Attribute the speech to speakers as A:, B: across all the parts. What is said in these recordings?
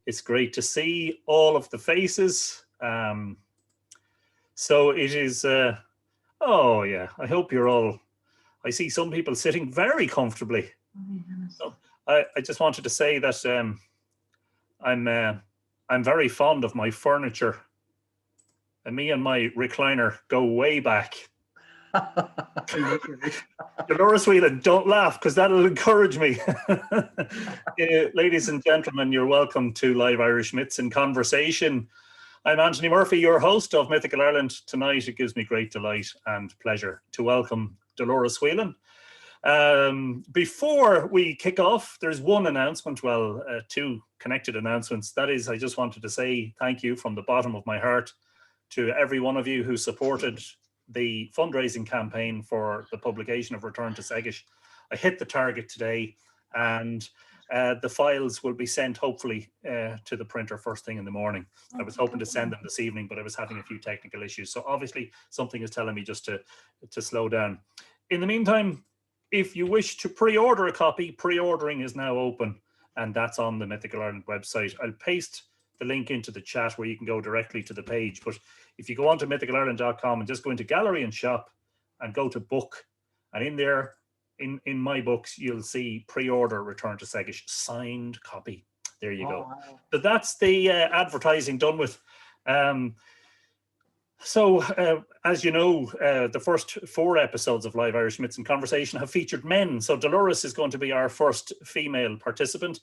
A: It's great to see all of the faces. So it is, oh yeah, I hope you're all, I see some people sitting very comfortably. So I just wanted to say that I'm very fond of my furniture. And me and my recliner go way back. Dolores Whelan, don't laugh because that'll encourage me. Ladies and gentlemen, you're welcome to Live Irish Myths in Conversation. I'm Anthony Murphy, your host of Mythical Ireland. Tonight it gives me great delight and pleasure to welcome Dolores Whelan. Before we kick off, there's one announcement, well, two connected announcements. That is, I just wanted to say thank you from the bottom of my heart to every one of you who supported the fundraising campaign for the publication of Return to Segish. I hit the target today, and the files will be sent hopefully to the printer first thing in the morning. I was hoping to send them this evening, but I was having a few technical issues. So obviously something is telling me just to slow down. In the meantime, if you wish to pre-order a copy, pre-ordering is now open, and that's on the Mythical Ireland website. I'll paste the link into the chat where you can go directly to the page. But if you go on to mythicalireland.com and just go into gallery and shop and go to book, and in there, in my books, you'll see pre-order Return to Segish, signed copy. There you go. Wow. So that's the advertising done with. So, as you know, the first 4 episodes of Live Irish Myths in Conversation have featured men. So Dolores is going to be our first female participant.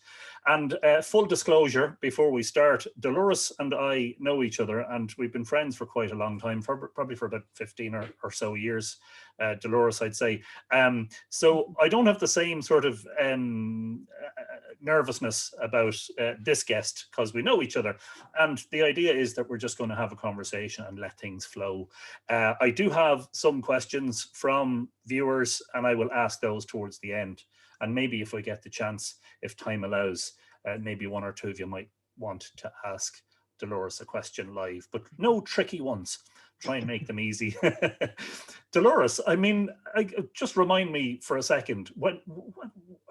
A: And full disclosure, before we start, Dolores and I know each other, and we've been friends for quite a long time, probably for about 15 or so years, Dolores, I'd say. So I don't have the same sort of nervousness about this guest because we know each other. And the idea is that we're just going to have a conversation and let things flow. I do have some questions from viewers, and I will ask those towards the end. And maybe if I get the chance, if time allows, maybe one or two of you might want to ask Dolores a question live, but no tricky ones. Try and make them easy. Dolores, I mean, just remind me for a second. What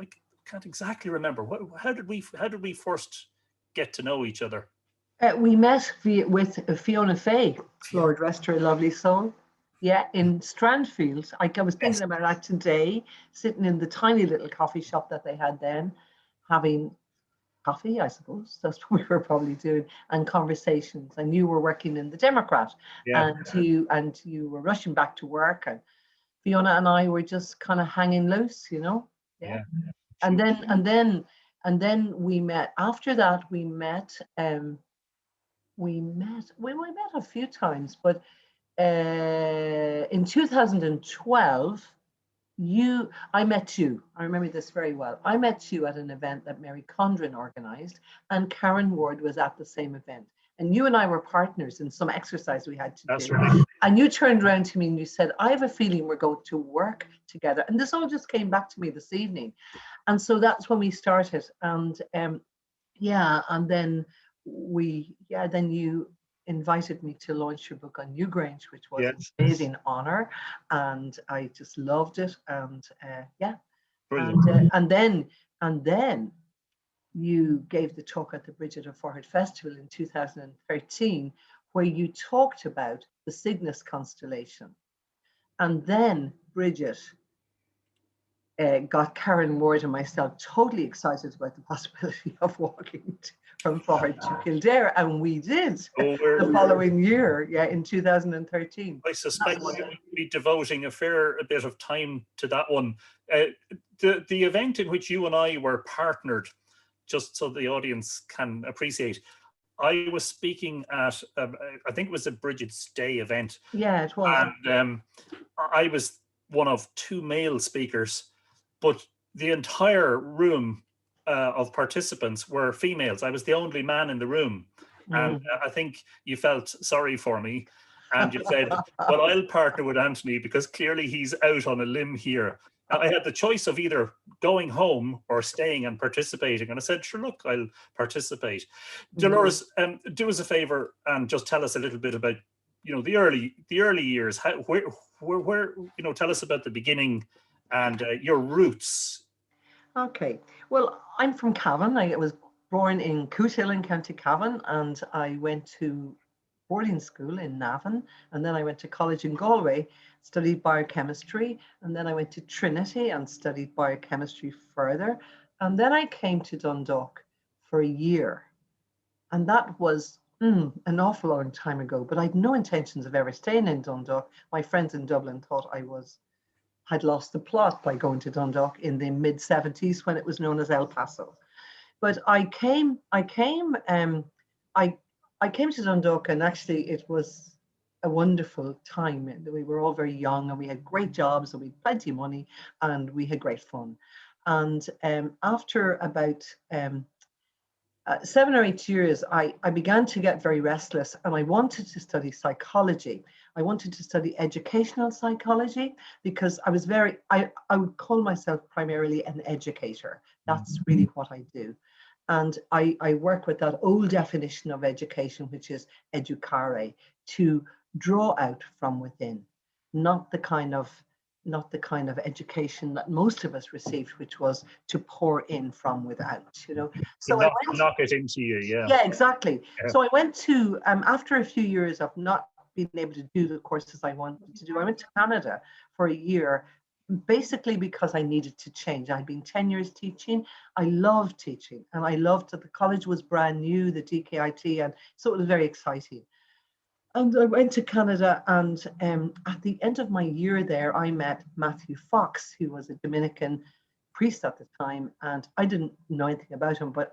A: I can't exactly remember. How did we first get to know each other?
B: We met with Fiona Fay, Lord rest her lovely soul. Yeah, in Strandfield. I was thinking about that today, sitting in the tiny little coffee shop that they had then, having coffee, I suppose. That's what we were probably doing, and conversations. And you were working in the Democrat, and you were rushing back to work, and Fiona and I were just kind of hanging loose, you know. Yeah. And then we met. After that, we met. We met a few times, but in 2012, I met you. I remember this very well. I met you at an event that Mary Condren organized, and Karen Ward was at the same event. And you and I were partners in some exercise we had to do. That's right. And you turned around to me and you said, I have a feeling we're going to work together. And this all just came back to me this evening. And so that's when we started. And and then then you invited me to launch your book on Newgrange, which was an amazing honor, and I just loved it. And and then you gave the talk at the Bridget of Forehead Festival in 2013, where you talked about the Cygnus constellation, and then Bridget got Karen Ward and myself totally excited about the possibility of walking from Forehead to Kildare, and we did the following year, in 2013.
A: I suspect we'll be devoting a bit of time to that one. The event in which you and I were partnered, just so the audience can appreciate, I was speaking at, I think it was a Bridget's Day event.
B: Yeah, it was.
A: And I was one of 2 male speakers, but the entire room of participants were females. I was the only man in the room. And I think you felt sorry for me. And you said, well, I'll partner with Anthony because clearly he's out on a limb here. I had the choice of either going home or staying and participating. And I said, sure, look, I'll participate. Dolores, do us a favor and just tell us a little bit about, the early years. Where tell us about the beginning and your roots.
B: Okay. Well, I'm from Cavan. I was born in Cootehill in County Cavan, and I went to boarding school in Navan, and then I went to college in Galway, studied biochemistry, and then I went to Trinity and studied biochemistry further, and then I came to Dundalk for a year, and that was an awful long time ago, but I had no intentions of ever staying in Dundalk. My friends in Dublin thought I had lost the plot by going to Dundalk in the mid-70s when it was known as El Paso. But I came to Dundalk, and actually it was a wonderful time. We were all very young, and we had great jobs, and we had plenty of money, and we had great fun. And after about 7 or 8 years, I began to get very restless, and I wanted to study psychology. I wanted to study educational psychology because I was I would call myself primarily an educator. That's really what I do. And I work with that old definition of education, which is educare, to draw out from within, not the kind of education that most of us received, which was to pour in from without, So
A: knock it into you, yeah.
B: Yeah, exactly.
A: Yeah.
B: So I went to, after a few years of not being able to do the courses I wanted to do, I went to Canada for a year, basically because I needed to change. I'd been 10 years teaching. I loved teaching, and I loved that the college was brand new, the DKIT, and so it was very exciting. And I went to Canada, and at the end of my year there, I met Matthew Fox, who was a Dominican priest at the time, and I didn't know anything about him, but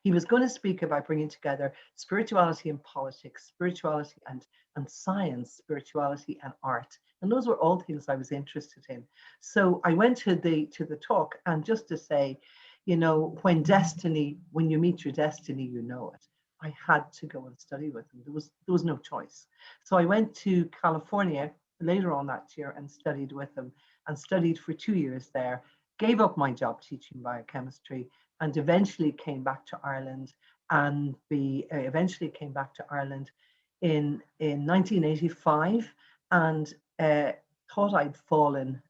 B: he was going to speak about bringing together spirituality and politics, spirituality and science, spirituality and art. And those were all things I was interested in. So I went to the talk, and just to say, when you meet your destiny, you know it. I had to go and study with him. There was no choice. So I went to California later on that year and studied with him, and studied for 2 years there, gave up my job teaching biochemistry, and eventually came back to Ireland, and eventually came back to Ireland in 1985, and thought I'd fallen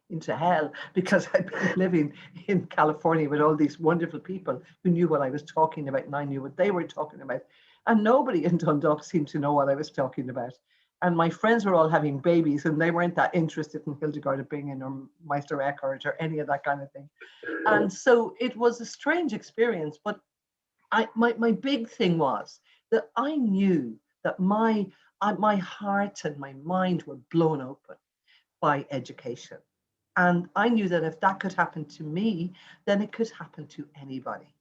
B: into hell, because I'd been living in California with all these wonderful people who knew what I was talking about, and I knew what they were talking about. And nobody in Dundalk seemed to know what I was talking about. And my friends were all having babies, and they weren't that interested in Hildegard of Bingen or Meister Eckhart or any of that kind of thing. And so it was a strange experience. But my big thing was that I knew that my heart and my mind were blown open by education. And I knew that if that could happen to me, then it could happen to anybody.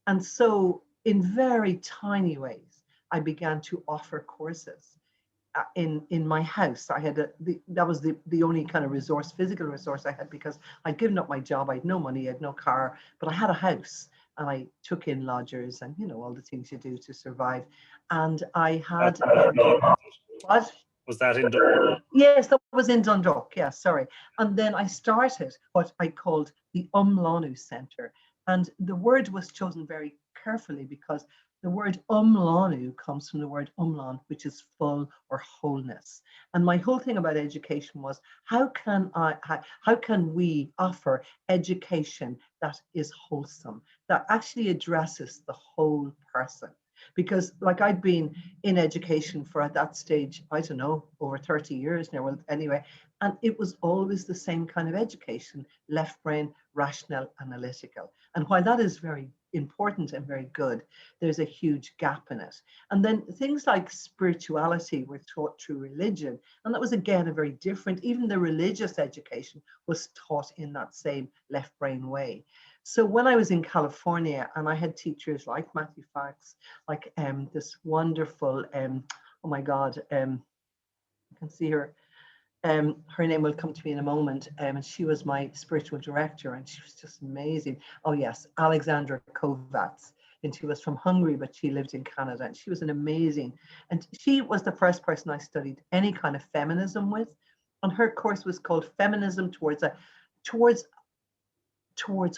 B: And so in very tiny ways, I began to offer courses in my house. I had that was the only kind of physical resource I had, because I'd given up my job. I had no money, I had no car, but I had a house, and I took in lodgers and all the things you do to survive. And I had what?
A: Was that in Dundalk?
B: Yes, that was in Dundalk. Yeah, sorry. And then I started what I called the Umlanu Centre. And the word was chosen very carefully, because the word umlanu comes from the word umlan, which is full or wholeness. And my whole thing about education was, how can we offer education that is wholesome, that actually addresses the whole person? Because I'd been in education for, at that stage, I don't know, over 30 years now. Well, anyway, and it was always the same kind of education: left brain, rational, analytical. And while that is very important and very good, there's a huge gap in it. And then things like spirituality were taught through religion, and that was again a very different. Even the religious education was taught in that same left brain way. So when I was in California, and I had teachers like Matthew Fox, like this wonderful, oh my God, I can see her. Her name will come to me in a moment. And she was my spiritual director, and she was just amazing. Oh yes, Alexandra Kovacs. And she was from Hungary, but she lived in Canada, and she was an amazing. And she was the first person I studied any kind of feminism with. And her course was called Feminism Towards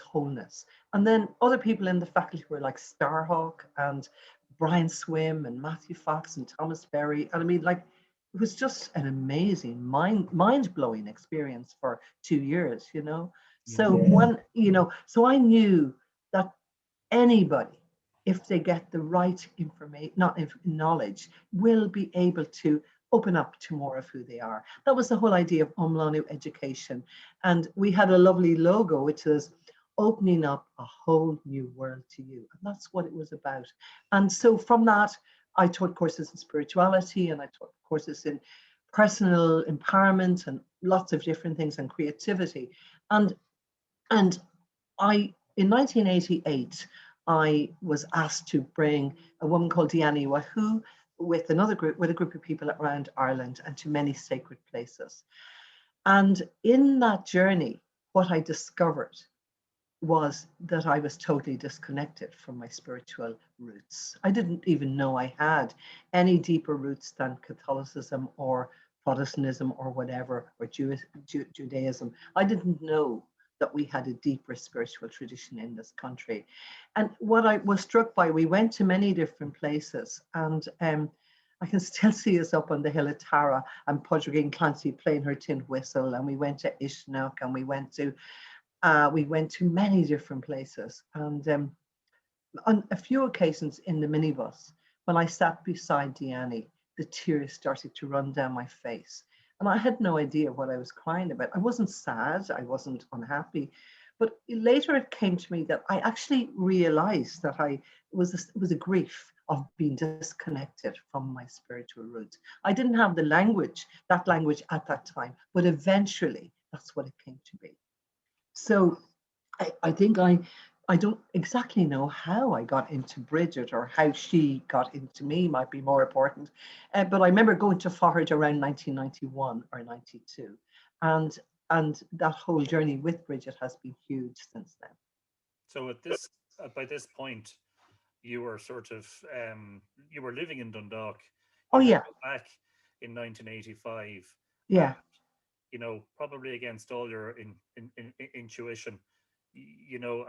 B: Wholeness. And then other people in the faculty were like Starhawk and Brian Swim and Matthew Fox and Thomas Berry. And I mean, it was just an amazing, mind-blowing experience for 2 years, So so I knew that anybody, if they get the right information, not knowledge, will be able to open up to more of who they are. That was the whole idea of Umlanu education. And we had a lovely logo, which is opening up a whole new world to you. And that's what it was about. And so from that, I taught courses in spirituality, and I taught courses in personal empowerment and lots of different things, and creativity. And I, in 1988, I was asked to bring a woman called Diani Wahoo with another group, with a group of people around Ireland, and to many sacred places. And in that journey, what I discovered was that I was totally disconnected from my spiritual roots. I didn't even know I had any deeper roots than Catholicism or Protestantism or whatever, or Judaism. I didn't know that we had a deeper spiritual tradition in this country. And what I was struck by, we went to many different places, and I can still see us up on the hill of Tara, and Podrigan Clancy playing her tin whistle, and we went to Ishnook, and we went to many different places. And on a few occasions in the minibus, when I sat beside Diani, the tears started to run down my face. And I had no idea what I was crying about. I wasn't sad, I wasn't unhappy. But later it came to me that I actually realized that it was a grief of being disconnected from my spiritual roots. I didn't have that language at that time, but eventually that's what it came to be. So I think I don't exactly know how I got into Bridget, or how she got into me might be more important. But I remember going to Fahard around 1991 or 92. And that whole journey with Bridget has been huge since then.
A: So by this point, you were sort of, you were living in Dundalk.
B: Oh, yeah.
A: Back in 1985.
B: Yeah.
A: Probably against all your intuition,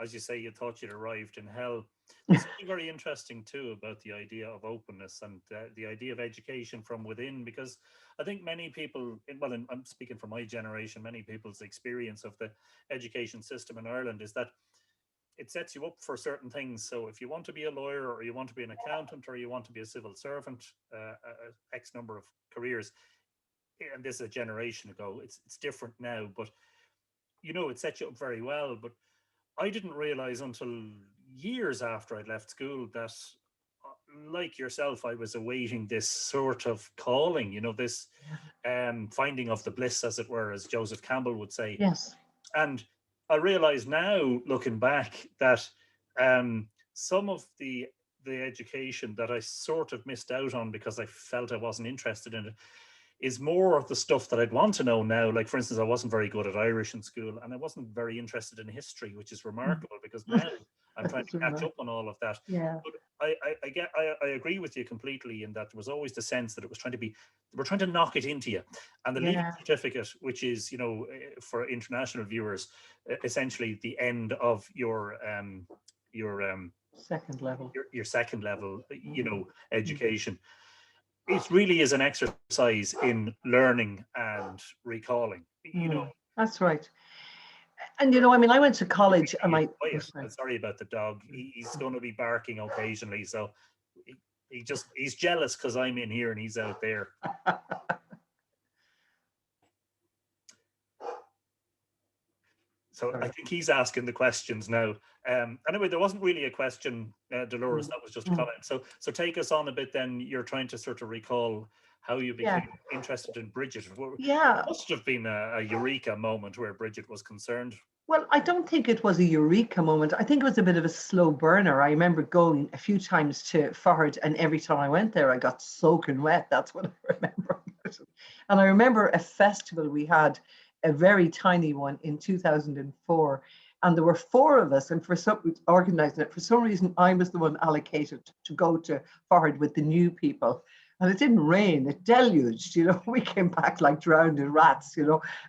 A: as you say, you thought you'd arrived in hell. There's something very interesting too about the idea of openness and the idea of education from within, because I think many people, I'm speaking for my generation, many people's experience of the education system in Ireland is that it sets you up for certain things. So if you want to be a lawyer, or you want to be an accountant, or you want to be a civil servant, X number of careers, and this is a generation ago, it's different now, but it set you up very well. But I didn't realize until years after I'd left school that, like yourself, I was awaiting this sort of calling, this finding of the bliss, as it were, as Joseph Campbell would say.
B: Yes.
A: And I realize now, looking back, that some of the education that I sort of missed out on because I felt I wasn't interested in it is more of the stuff that I'd want to know now. Like, for instance, I wasn't very good at Irish in school, and I wasn't very interested in history, which is remarkable because now I'm trying to catch up on all of that.
B: Yeah.
A: But I agree with you completely in that there was always the sense that we're trying to knock it into you. And the leaving certificate, which is, for international viewers, essentially the end of your
B: second level,
A: your second level, education. It really is an exercise in learning and recalling.
B: That's right. And I went to college, and
A: sorry about the dog. He's going to be barking occasionally, so he's jealous because I'm in here and he's out there. So I think he's asking the questions now. Anyway, there wasn't really a question, Dolores. That was just a comment. So take us on a bit then. You're trying to sort of recall how you became interested in Bridget. It must have been a eureka moment where Bridget was concerned.
B: Well, I don't think it was a eureka moment. I think it was a bit of a slow burner. I remember going a few times to Fahard, and every time I went there, I got soaking wet. That's what I remember. And I remember a festival we had, a very tiny one in 2004. And there were 4 of us, and organizing it. For some reason, I was the one allocated to go to Fahard with the new people. And it didn't rain, it deluged, we came back like drowned in rats,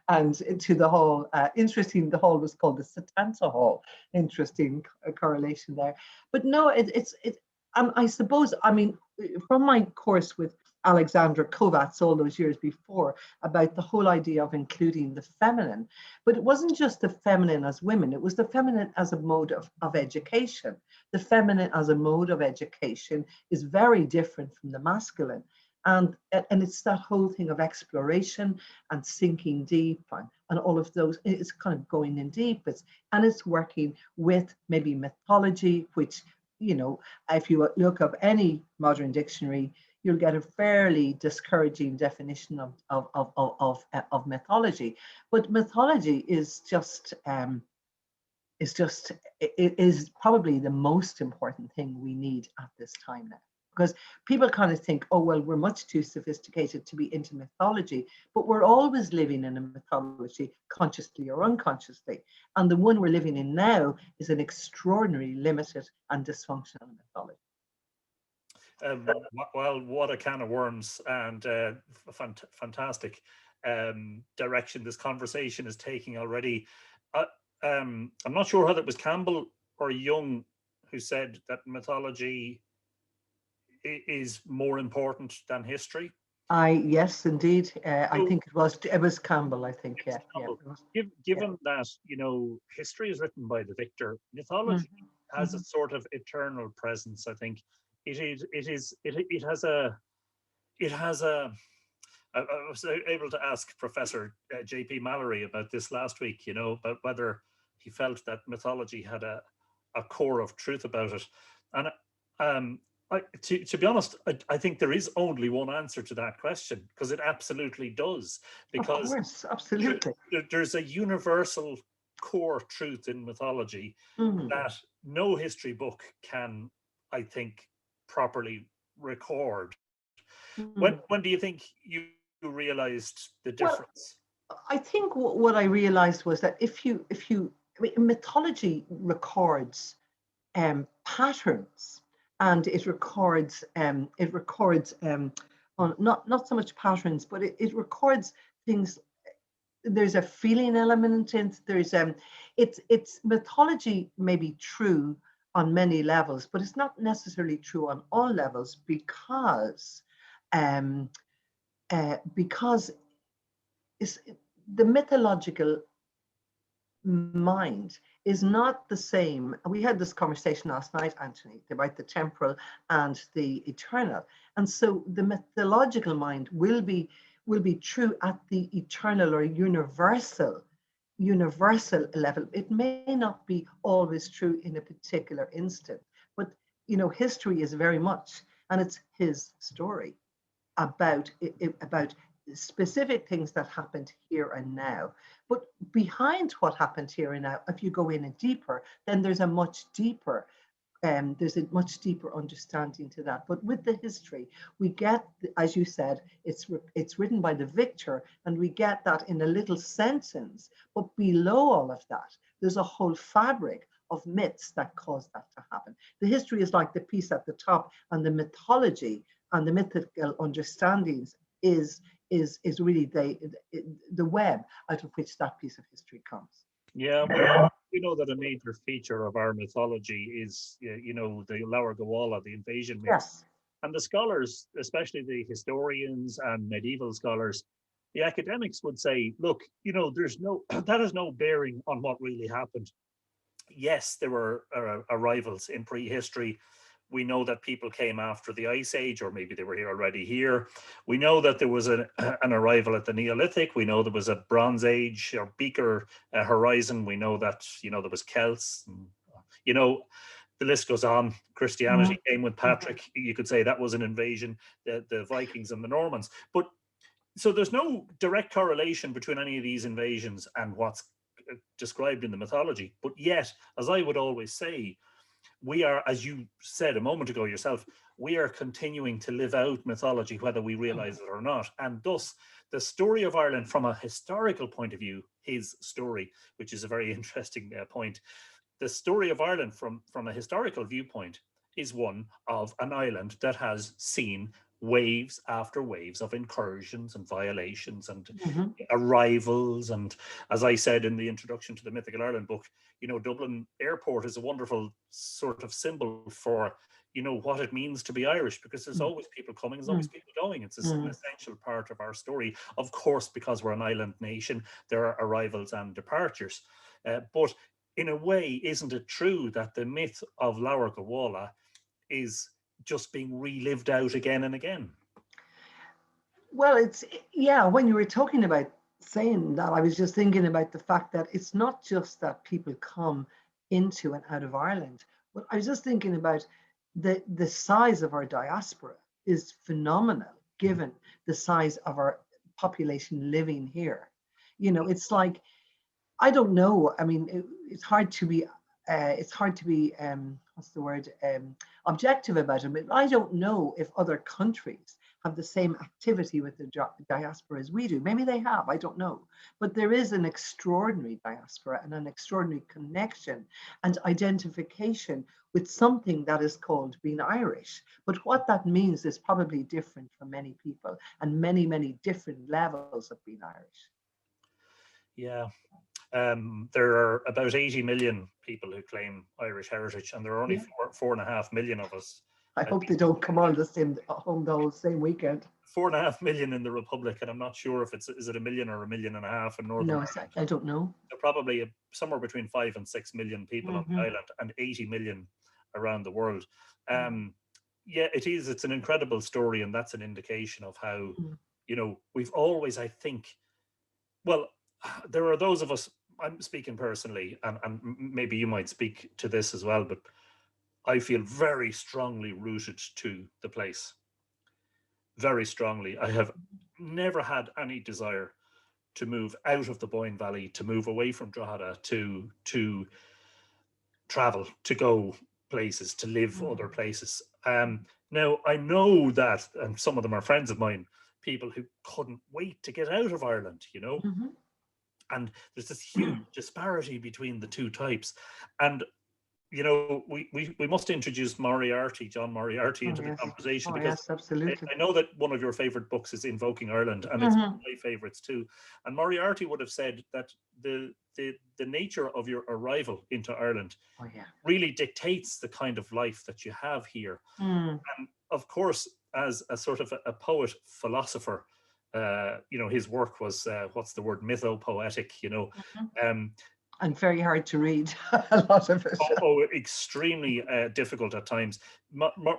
B: and into the hall. Interesting, the hall was called the Setanta Hall. Interesting correlation there. But no, I suppose, from my course with Alexandra Kovacs all those years before, about the whole idea of including the feminine. But it wasn't just the feminine as women, it was the feminine as a mode of education. the feminine as a mode of education is very different from the masculine. And it's that whole thing of exploration and sinking deep and all of those. It's kind of going in deep. It's working with maybe mythology, which, you know, if you look up any modern dictionary, you'll get a fairly discouraging definition of mythology. But mythology is just it is probably the most important thing we need at this time now. Because people kind of think, oh, well, we're much too sophisticated to be into mythology, but we're always living in a mythology, consciously or unconsciously. And the one we're living in now is an extraordinarily limited and dysfunctional mythology.
A: Well, what a can of worms, and fantastic direction this conversation is taking already. I'm not sure whether it was Campbell or Young who said that mythology is more important than history.
B: Yes, indeed. I think it was Campbell. I think, yeah.
A: Given that, you know, history is written by the victor, mythology has a sort of eternal presence. I think it has a. I was able to ask Professor J.P. Mallory about this last week. You know, about whether he felt that mythology had a core of truth about it, and to be honest, I think there is only one answer to that question, because it absolutely does. Because
B: of course, absolutely,
A: there's a universal core truth in mythology that no history book can, I think, properly record. When do you think you realized the difference?
B: Well, I think what I realized was that if you mythology records patterns, and it records on not so much patterns, but it records things. There's a feeling element in it. There's it's mythology may be true on many levels, but it's not necessarily true on all levels, because it's, the mythological mind is not the same. We had this conversation last night, Anthony, about the temporal and the eternal. And so the mythological mind will be true at the eternal or universal level. It may not be always true in a particular instant, but you know, history is very much, and it's his story about specific things that happened here and now. But behind what happened here and now, if you go in deeper, then there's a much deeper understanding to that. But with the history, we get, as you said, it's written by the victor, and we get that in a little sentence. But below all of that, there's a whole fabric of myths that cause that to happen. The history is like the piece at the top, and the mythology and the mythical understandings is really the web out of which that piece of history comes.
A: Yeah, well, you know that a major feature of our mythology is, you know, the Laur Gawala, the invasion myth.
B: Yes.
A: And the scholars, especially the historians and medieval scholars, the academics would say, look, you know, that has no bearing on what really happened. Yes, there were arrivals in prehistory. We know that people came after the Ice Age, or maybe they were already here. We know that there was an arrival at the Neolithic. We know there was a Bronze Age or Beaker horizon. We know that, you know, there was Celts. And, you know, the list goes on. Christianity came with Patrick. You could say that was an invasion, the Vikings and the Normans. But so there's no direct correlation between any of these invasions and what's described in the mythology. But yet, as I would always say, we are, as you said a moment ago yourself, we are continuing to live out mythology, whether we realize it or not. And thus, the story of Ireland from a historical point of view, his story, which is a very interesting point. The story of Ireland from a historical viewpoint is one of an island that has seen waves after waves of incursions and violations and arrivals. And as I said in the introduction to the Mythical Ireland book, you know, Dublin Airport is a wonderful sort of symbol for, you know, what it means to be Irish, because there's always people coming, there's always people going. It's an essential part of our story. Of course, because we're an island nation, there are arrivals and departures. But in a way, isn't it true that the myth of Laura Gawala is just being relived out again and again?
B: Well, yeah, when you were talking about saying that, I was just thinking about the fact that it's not just that people come into and out of Ireland, but I was just thinking about the size of our diaspora is phenomenal given the size of our population living here. It's like, I don't know. I mean, it's hard to be what's the word, objective about it. But I don't know if other countries have the same activity with the diaspora as we do. Maybe they have, I don't know. But there is an extraordinary diaspora and an extraordinary connection and identification with something that is called being Irish. But what that means is probably different for many people and many, many different levels of being Irish.
A: Yeah. There are about 80 million people who claim Irish heritage, and there are only 4.5 million of us.
B: I hope they don't come on the same weekend.
A: 4.5 million in the Republic, and I'm not sure if is it 1 million or 1.5 million in Northern Ireland.
B: I don't know.
A: There are probably somewhere between 5 and 6 million people on the island, and 80 million around the world. Yeah, it is. It's an incredible story, and that's an indication of how, we've always, I think, well, there are those of us, I'm speaking personally, and maybe you might speak to this as well, but I feel very strongly rooted to the place. Very strongly. I have never had any desire to move out of the Boyne Valley, to move away from Drogheda, to travel, to go places, to live other places. Now, I know that, and some of them are friends of mine, people who couldn't wait to get out of Ireland, and there's this huge disparity between the two types. And we must introduce John Moriarty into the conversation, because
B: yes, absolutely.
A: I know that one of your favorite books is Invoking Ireland, and it's one of my favorites too. And Moriarty would have said that the nature of your arrival into Ireland really dictates the kind of life that you have here. And of course, as a sort of a poet philosopher, his work was what's the word, mythopoetic,
B: and very hard to read. A lot of it.
A: Extremely difficult at times.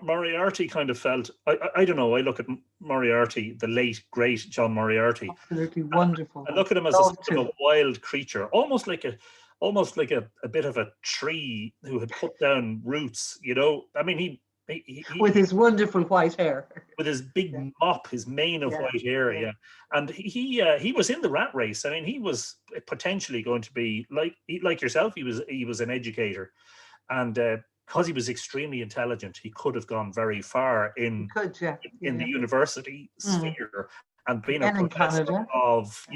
A: Moriarty kind of felt, I don't know, I look at Moriarty, the late great John Moriarty,
B: absolutely wonderful.
A: I look at him as a wild creature, almost like a bit of a tree who had put down roots. I mean, he
B: with his wonderful white hair,
A: with his big mop, his mane of white hair, and he was in the rat race. I mean, he was potentially going to be like yourself. He was an educator, and because he was extremely intelligent, he could have gone very far in the university sphere and been a professor of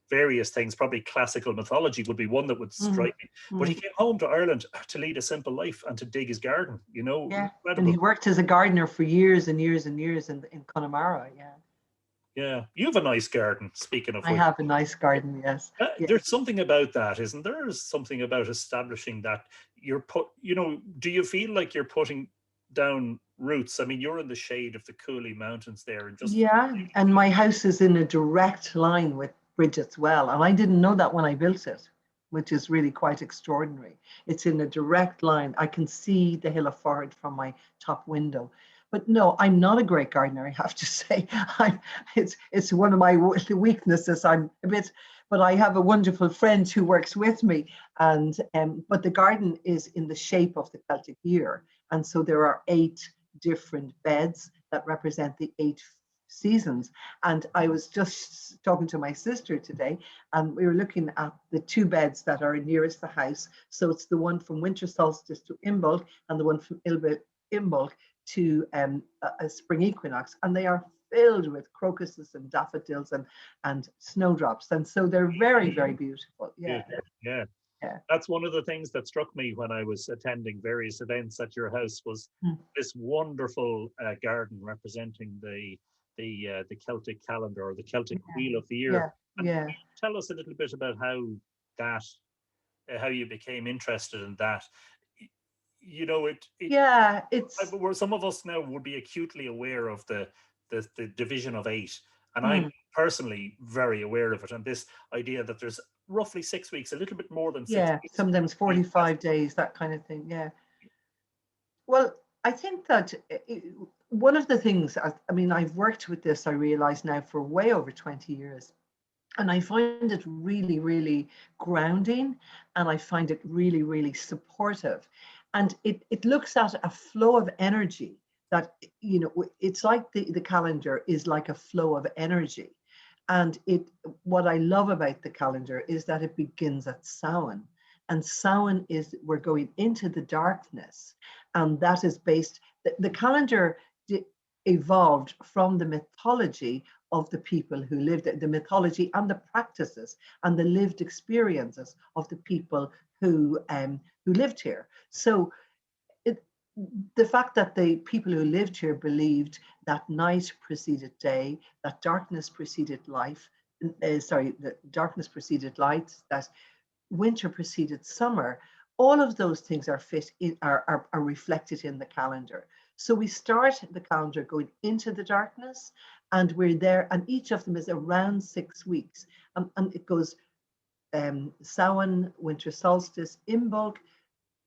A: various things. Probably classical mythology would be one that would strike me. But he came home to Ireland to lead a simple life and to dig his garden.
B: And he worked as a gardener for years and years and years in Connemara.
A: Yeah, you have a nice garden. Speaking of which,
B: I have a nice garden. Yes,
A: there's something about that, isn't there? There's something about establishing that do you feel like you're putting down roots? I mean, you're in the shade of the Cooley Mountains there, and
B: and my house is in a direct line with Bridget's well, and I didn't know that when I built it, which is really quite extraordinary. It's in a direct line. I can see the Hill of Ford from my top window. But no, I'm not a great gardener, I have to say. It's one of my weaknesses. But I have a wonderful friend who works with me, and but the garden is in the shape of the Celtic year, and so there are 8 different beds that represent the 8 seasons. And I was just talking to my sister today, and we were looking at the 2 beds that are nearest the house. So it's the one from winter solstice to Imbolc, and the one from Imbolc to a spring equinox, and they are filled with crocuses and daffodils and snowdrops, and so they're very, very beautiful.
A: Yeah. That's one of the things that struck me when I was attending various events at your house, was this wonderful garden representing the Celtic calendar, or the Celtic wheel of the year. Tell us a little bit about how you became interested in that. Where some of us now would be acutely aware of the division of 8, and I'm personally very aware of it, and this idea that there's roughly 6 weeks, a little bit more than 6
B: Yeah,
A: weeks.
B: sometimes 45 days, that kind of thing. Yeah. Well, I think that one of the things, I mean, I've worked with this, I realize now, for way over 20 years. And I find it really, really grounding, and I find it really, really supportive. And it looks at a flow of energy that, you know, it's like the calendar is like a flow of energy. And what I love about the calendar is that it begins at Samhain. And Samhain is, we're going into the darkness. And that is based, the calendar evolved from the mythology of the people who lived it, the mythology and the practices and the lived experiences of the people who lived here. So the fact that the people who lived here believed that night preceded day, that darkness preceded life, that darkness preceded light, that winter preceded summer, all of those things are reflected in the calendar. So we start the calendar going into the darkness, and we're there, and each of them is around 6 weeks. And it goes Samhain, winter solstice, Imbolc,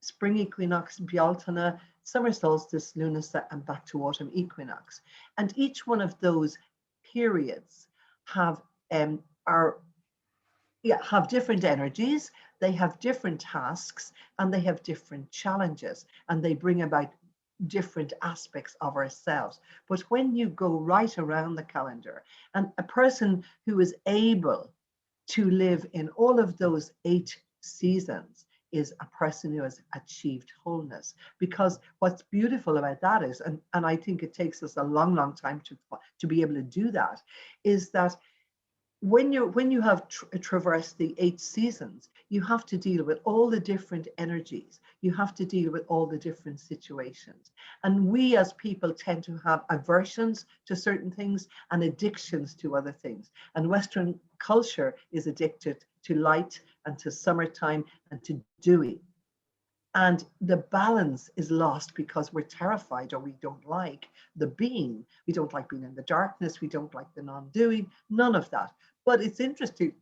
B: spring equinox, Bealtaine, summer solstice, Lunasa, and back to autumn equinox. And each one of those periods have different energies, they have different tasks, and they have different challenges, and they bring about different aspects of ourselves. But when you go right around the calendar, and a person who is able to live in all of those 8 seasons is a person who has achieved wholeness. Because what's beautiful about that is, and I think it takes us a long, long time to be able to do that, is that when you have traversed the 8 seasons, you have to deal with all the different energies. You have to deal with all the different situations. And we as people tend to have aversions to certain things and addictions to other things. And Western culture is addicted to light and to summertime and to doing. And the balance is lost because we're terrified, or we don't like the being. We don't like being in the darkness. We don't like the non-doing, none of that. But it's interesting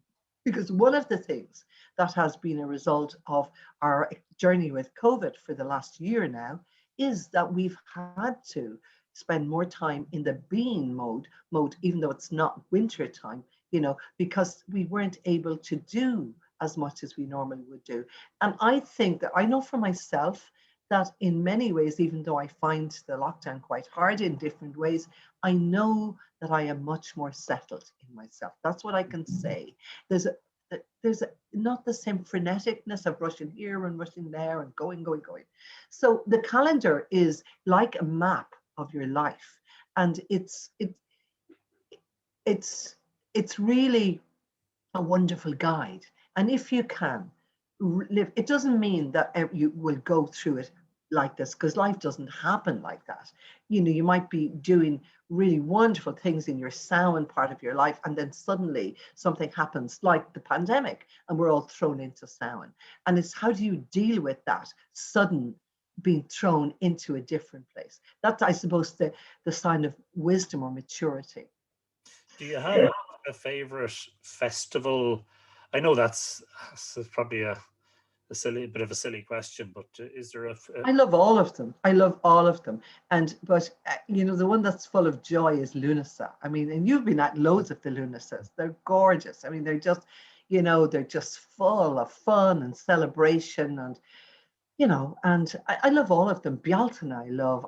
B: because one of the things that has been a result of our journey with COVID for the last year now is that we've had to spend more time in the being mode, even though it's not winter time, you know, because we weren't able to do as much as we normally would do. And I think that I know for myself that in many ways, even though I find the lockdown quite hard in different ways, I know that I am much more settled in myself. That's what I can say. There's not the same freneticness of rushing here and rushing there and going. So the calendar is like a map of your life, and it's really a wonderful guide. And if you can live, it doesn't mean that you will go through it like this, because life doesn't happen like that. You know, you might be doing really wonderful things in your Samhain part of your life, and then suddenly something happens like the pandemic, and we're all thrown into Samhain. And it's how do you deal with that sudden being thrown into a different place? That's, I suppose, the sign of wisdom or maturity.
A: Do you have a favorite festival? I know that's probably a bit of a silly question, but is there
B: I love all of them. I love all of them. But you know, the one that's full of joy is Lunasa. I mean, and you've been at loads of the Lunasas. They're gorgeous. I mean, they're just, you know, they're just full of fun and celebration, and you know, and I love all of them. Bealtaine, I love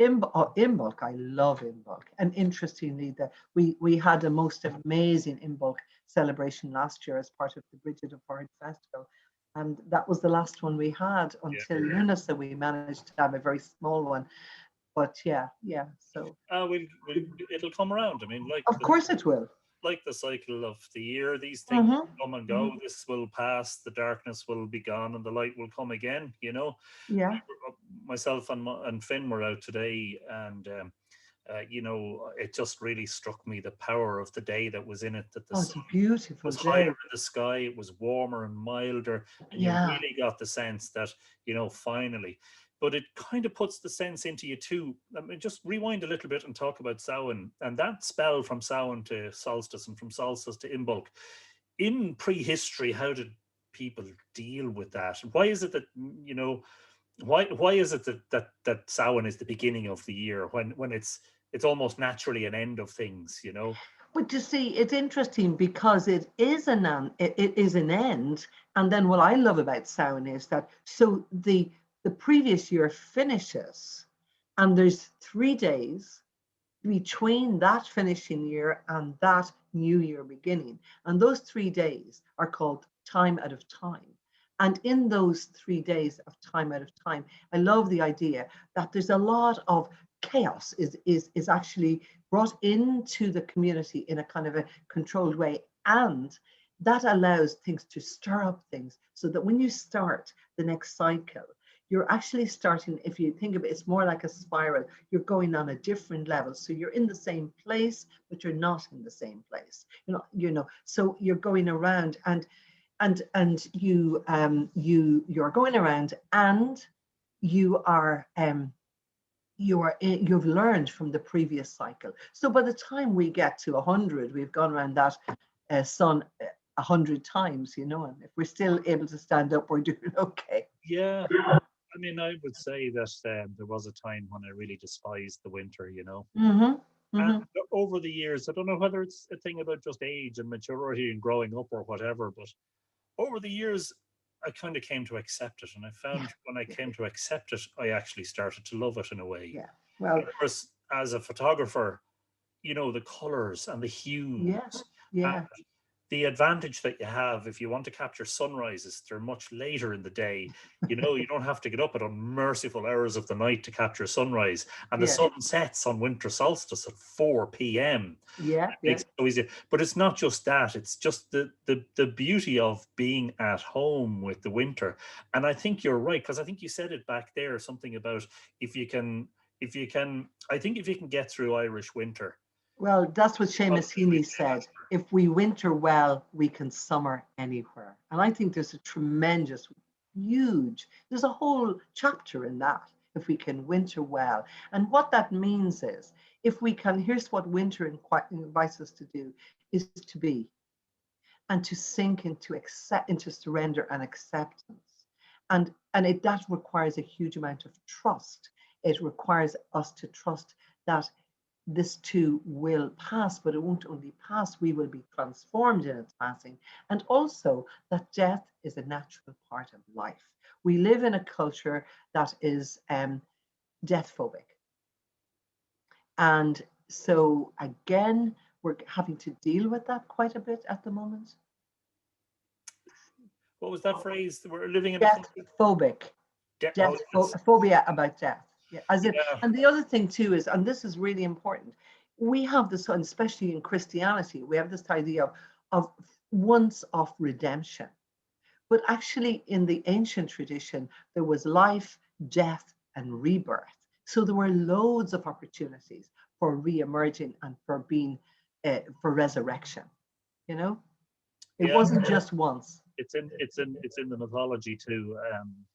B: Imbolc. I love Imbolc. And interestingly, that we had a most amazing Imbolc celebration last year as part of the Bridget Festival. And that was the last one we had until Lunasa. We managed to have a very small one. But yeah. So
A: it'll come around. I mean,
B: of course it will.
A: Like the cycle of the year, these things come and go. This will pass, the darkness will be gone, and the light will come again, you know.
B: Yeah.
A: Myself and Finn were out today, and you know, it just really struck me the power of the day that was in it, that the sun was higher in the sky, it was warmer and milder, and you really got the sense that, you know, finally. But it kind of puts the sense into you too. I mean, just rewind a little bit and talk about Samhain, and that spell from Samhain to solstice and from solstice to Imbolc. in prehistory, how did people deal with that? Why is it that, why is it that Samhain is the beginning of the year when it's almost naturally an end of things,
B: But you see, it's interesting because it is it is an end. And then what I love about Samhain is that so the previous year finishes, and there's 3 days between that finishing year and that new year beginning. And those 3 days are called time out of time. And in those 3 days of time out of time, I love the idea that there's a lot of chaos is actually brought into the community in a kind of a controlled way. And that allows things to stir up things so that when you start the next cycle, you're actually starting, if you think of it, it's more like a spiral. You're going on a different level. So you're in the same place, but you're not in the same place. So you're going around and you're going around and you've learned from the previous cycle. So by the time we get to 100, we've gone around that sun 100 times, and if we're still able to stand up, we're doing okay.
A: Yeah. I mean, I would say that there was a time when I really despised the winter, And over the years, I don't know whether it's a thing about just age and maturity and growing up or whatever, but over the years, I kind of came to accept it. And I found when I came to accept it, I actually started to love it in a way.
B: Yeah. Well,
A: of course, as a photographer, the colors and the hues.
B: Yeah.
A: The advantage that you have if you want to capture sunrises, they're much later in the day. You don't have to get up at unmerciful hours of the night to capture sunrise. And the sun sets on winter solstice at 4 p.m.
B: Yeah.
A: It makes it so easy. But it's not just that, it's just the beauty of being at home with the winter. And I think you're right, because I think you said it back there, something about if you can get through Irish winter.
B: Well, that's what Seamus Heaney said. If we winter well, we can summer anywhere. And I think there's a tremendous, there's a whole chapter in that, if we can winter well. And what that means is, if we can, here's what winter invites us to do, is to be, and to sink into surrender and acceptance. And that requires a huge amount of trust. It requires us to trust that this too will pass, but it won't only pass, we will be transformed in its passing. And also that death is a natural part of life. We live in a culture that is death phobic. And so again, we're having to deal with that quite a bit at the moment.
A: What was that phrase? We're living in
B: death phobic. Phobia about death. Yeah, and the other thing too is, and this is really important, we have this, especially in Christianity, we have this idea of once off redemption. But actually in the ancient tradition, there was life, death, and rebirth. So there were loads of opportunities for re-emerging and for being, for resurrection, It wasn't just once.
A: It's in the mythology too.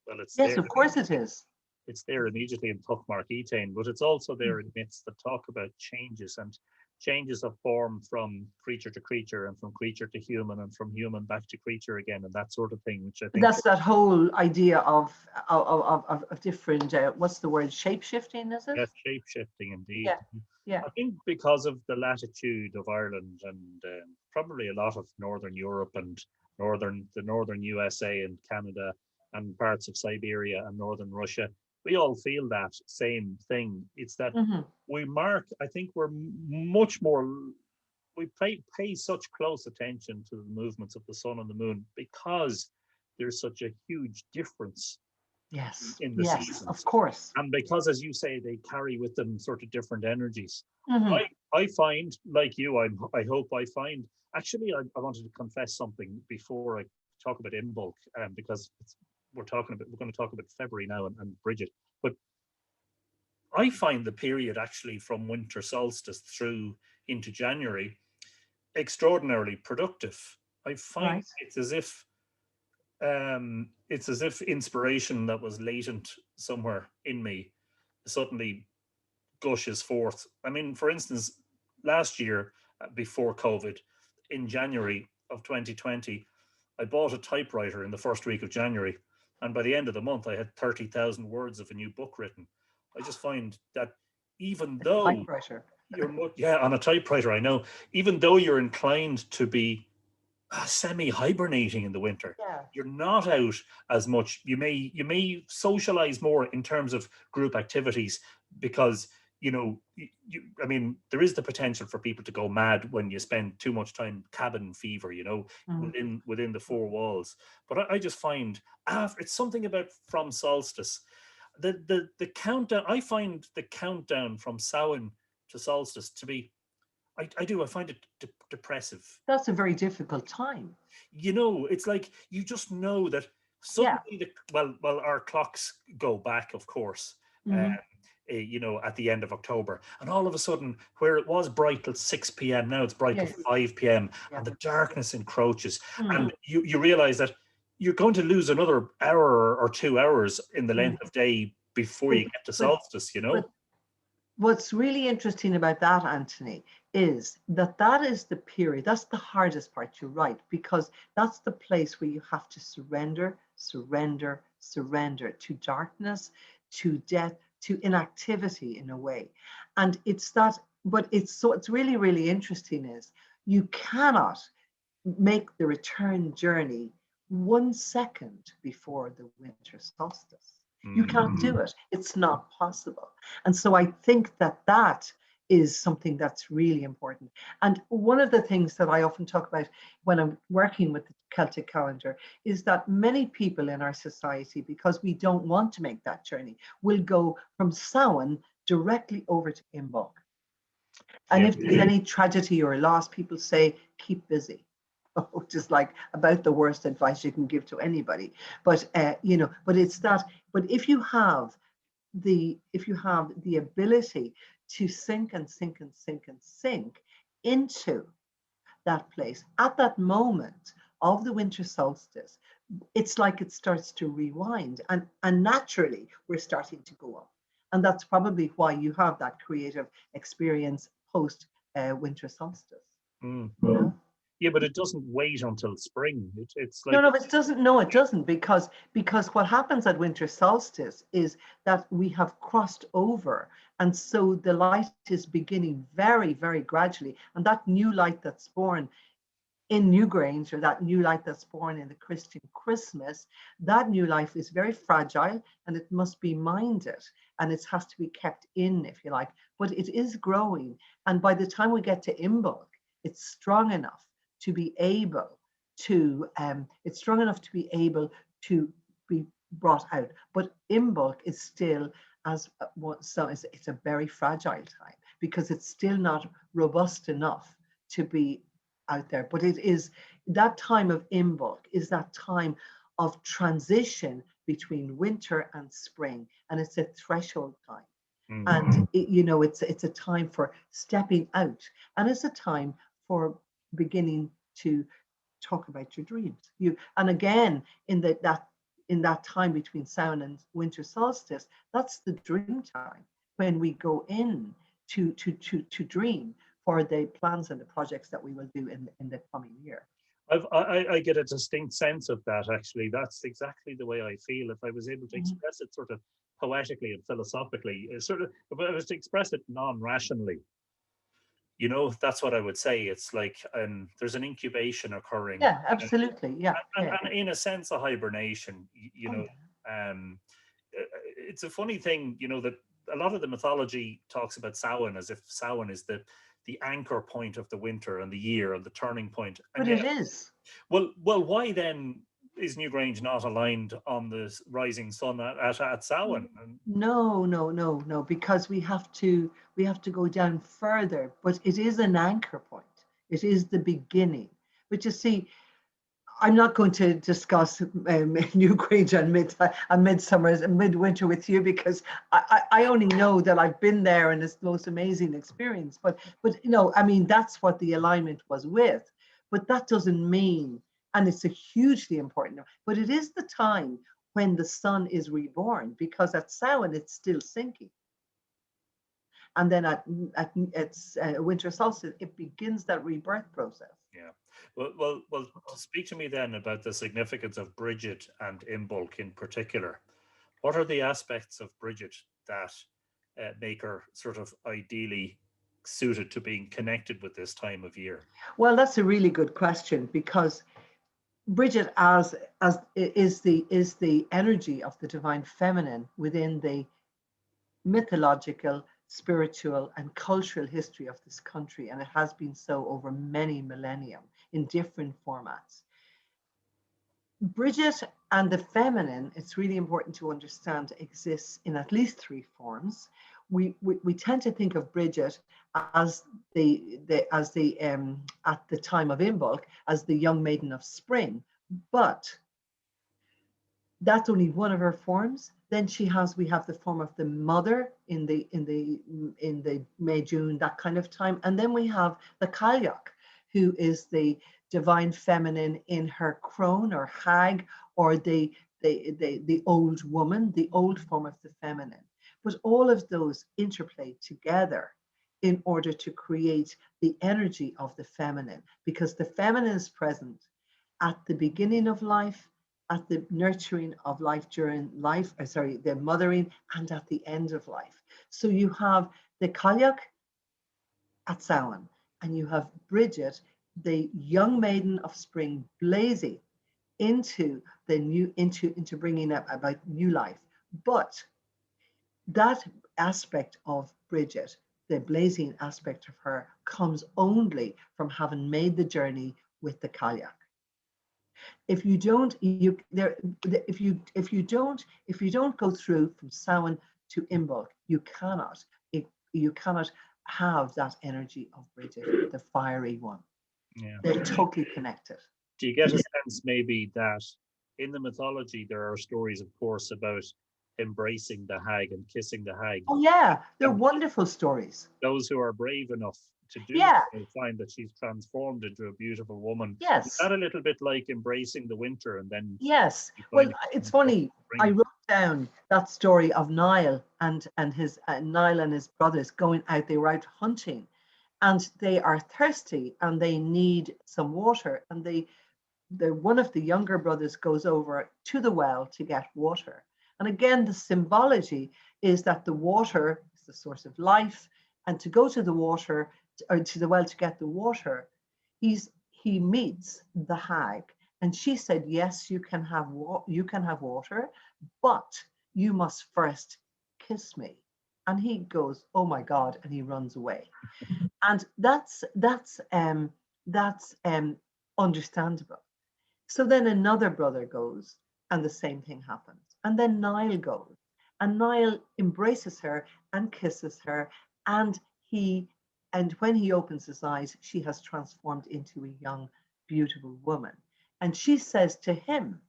A: Well, it's
B: yes, of course it is.
A: It's there immediately in Tuchmark Etain, but it's also there in myths that talk about changes and changes of form from creature to creature and from creature to human and from human back to creature again and that sort of thing, which I think
B: that's that whole idea of different what's the word, shape-shifting, is it?
A: Yes, shape-shifting indeed.
B: Yeah.
A: I think because of the latitude of Ireland and probably a lot of Northern Europe and the northern USA and Canada and parts of Siberia and northern Russia, we all feel that same thing. It's that I think we're much more, we pay such close attention to the movements of the sun and the moon because there's such a huge difference in the seasons.
B: Of course.
A: And because, as you say, they carry with them sort of different energies. I find, like you, I hope I find, actually, I wanted to confess something before I talk about Imbolc, because we're going to talk about February now and Bridget, but I find the period actually from winter solstice through into January extraordinarily productive. I find it's as if inspiration that was latent somewhere in me suddenly gushes forth. I mean, for instance, last year before COVID, in January, of 2020, I bought a typewriter in the first week of January, and by the end of the month, I had 30,000 words of a new book written. I just find that even though
B: Typewriter.
A: yeah, on a typewriter, I know, even though you're inclined to be semi-hibernating in the winter,
B: Yeah.
A: you're not out as much. You may socialize more in terms of group activities because I mean, there is the potential for people to go mad when you spend too much time cabin fever, within the four walls. But I just find after it's something about from solstice, the countdown. I find the countdown from Samhain to solstice to be, I find it depressive.
B: That's a very difficult time.
A: It's like you just know that
B: Yeah.
A: suddenly well, our clocks go back, of course.
B: Mhm.
A: At the end of October, and all of a sudden, where it was bright till 6 p.m., now it's bright till
B: Yes.
A: 5 p.m.,
B: Yeah.
A: and the darkness encroaches,
B: Mm.
A: and you realize that you're going to lose another hour or 2 hours in the length of day before you get to solstice.
B: But what's really interesting about that, Anthony, is that is the period, that's the hardest part, you're right, because that's the place where you have to surrender to darkness, to death, to inactivity in a way. And it's that, but it's really, really interesting is you cannot make the return journey 1 second before the winter solstice. You can't do it. It's not possible. And so I think that is something that's really important. And one of the things that I often talk about when I'm working with the Celtic calendar is that many people in our society, because we don't want to make that journey, will go from Samhain directly over to Imbolc. And if there's any tragedy or loss, people say, keep busy. Which is like about the worst advice you can give to anybody. But but it's that. But if you have the ability to sink into that place at that moment of the winter solstice, it's like it starts to rewind, and naturally we're starting to go up, and that's probably why you have that creative experience post winter solstice.
A: Yeah, but it doesn't wait until spring. It's like
B: No, it doesn't. No, it doesn't, because what happens at winter solstice is that we have crossed over, and so the light is beginning very, very gradually, and that new light that's born in Newgrange, or that new light that's born in the Christian Christmas, that new life is very fragile, and it must be minded, and it has to be kept in, if you like. But it is growing, and by the time we get to Imbolc, it's strong enough to be able to be brought out. But Imbolc is still it's a very fragile time, because it's still not robust enough to be out there. But it is that time of Imbolc is that time of transition between winter and spring, and it's a threshold time. And it's a time for stepping out, and it's a time for beginning to talk about your dreams. And again, in that time between Samhain and winter solstice, that's the dream time, when we go in to dream for the plans and the projects that we will do in the coming year.
A: I get a distinct sense of that, actually. That's exactly the way I feel. If I was able to express it sort of poetically and philosophically, if I was to express it non-rationally, that's what I would say. It's like there's an incubation occurring.
B: Yeah, absolutely. Yeah.
A: And in a sense, a hibernation, it's a funny thing, that a lot of the mythology talks about Samhain as if Samhain is the anchor point of the winter and the year and the turning point.
B: But it is.
A: Well, why then is Newgrange not aligned on the rising sun at Samhain?
B: No, because we have to go down further. But it is an anchor point. It is the beginning. But you see, I'm not going to discuss Newgrange and Midsummer and Midwinter with you, because I only know that I've been there and it's the most amazing experience. But I mean, that's what the alignment was with. But that doesn't mean, and it's a hugely important, but it is the time when the sun is reborn, because at Samhain it's still sinking. And then at winter solstice, it begins that rebirth process.
A: Yeah. Well, speak to me then about the significance of Bridget and Imbolc in particular. What are the aspects of Bridget that make her sort of ideally suited to being connected with this time of year?
B: Well, that's a really good question, because Bridget as is the energy of the divine feminine within the mythological, spiritual, and cultural history of this country, and it has been so over many millennia in different formats. Bridget and the feminine, it's really important to understand, exists in at least three forms. We tend to think of Bridget as the at the time of Imbolc as the young maiden of spring, but that's only one of her forms. Then we have the form of the mother in the May, June, that kind of time, and then we have the Kalyak, who is the divine feminine in her crone or hag, or the old woman, the old form of the feminine. But all of those interplay together in order to create the energy of the feminine, because the feminine is present at the beginning of life, at the nurturing of life during life, the mothering, and at the end of life. So you have the Kalyak at Samhain, and you have Bridget, the young maiden of spring, blazing into the new, into bringing up about new life. But that aspect of Bridget, the blazing aspect of her, comes only from having made the journey with the Kalyak. If you don't, if you don't go through from Samhain to Imbolc, you cannot have that energy of Bridget, the fiery one.
A: Yeah.
B: They're totally connected.
A: Do you get a sense maybe that in the mythology there are stories, of course, about embracing the hag and kissing the hag?
B: Oh yeah, they're
A: And
B: wonderful stories.
A: those who are brave enough to do
B: Yeah.
A: so find that she's transformed into a beautiful woman.
B: Yes.
A: Is that a little bit like embracing the winter and then
B: Yes.
A: you
B: Well,
A: find
B: it's funny. I wrote down that story of Niall and his Niall and his brothers going out. They were out hunting, and they are thirsty and they need some water. And the one of the younger brothers goes over to the well to get water. And again, the symbology is that the water is the source of life, and to go to the water or to the well to get the water, he meets the hag, and she said, "Yes, you can have water, but you must first kiss me." And he goes, "Oh my God," and he runs away. And that's understandable. So then another brother goes, and the same thing happens. And then Niall goes, and Niall embraces her and kisses her, and when he opens his eyes, she has transformed into a young, beautiful woman. And she says to him,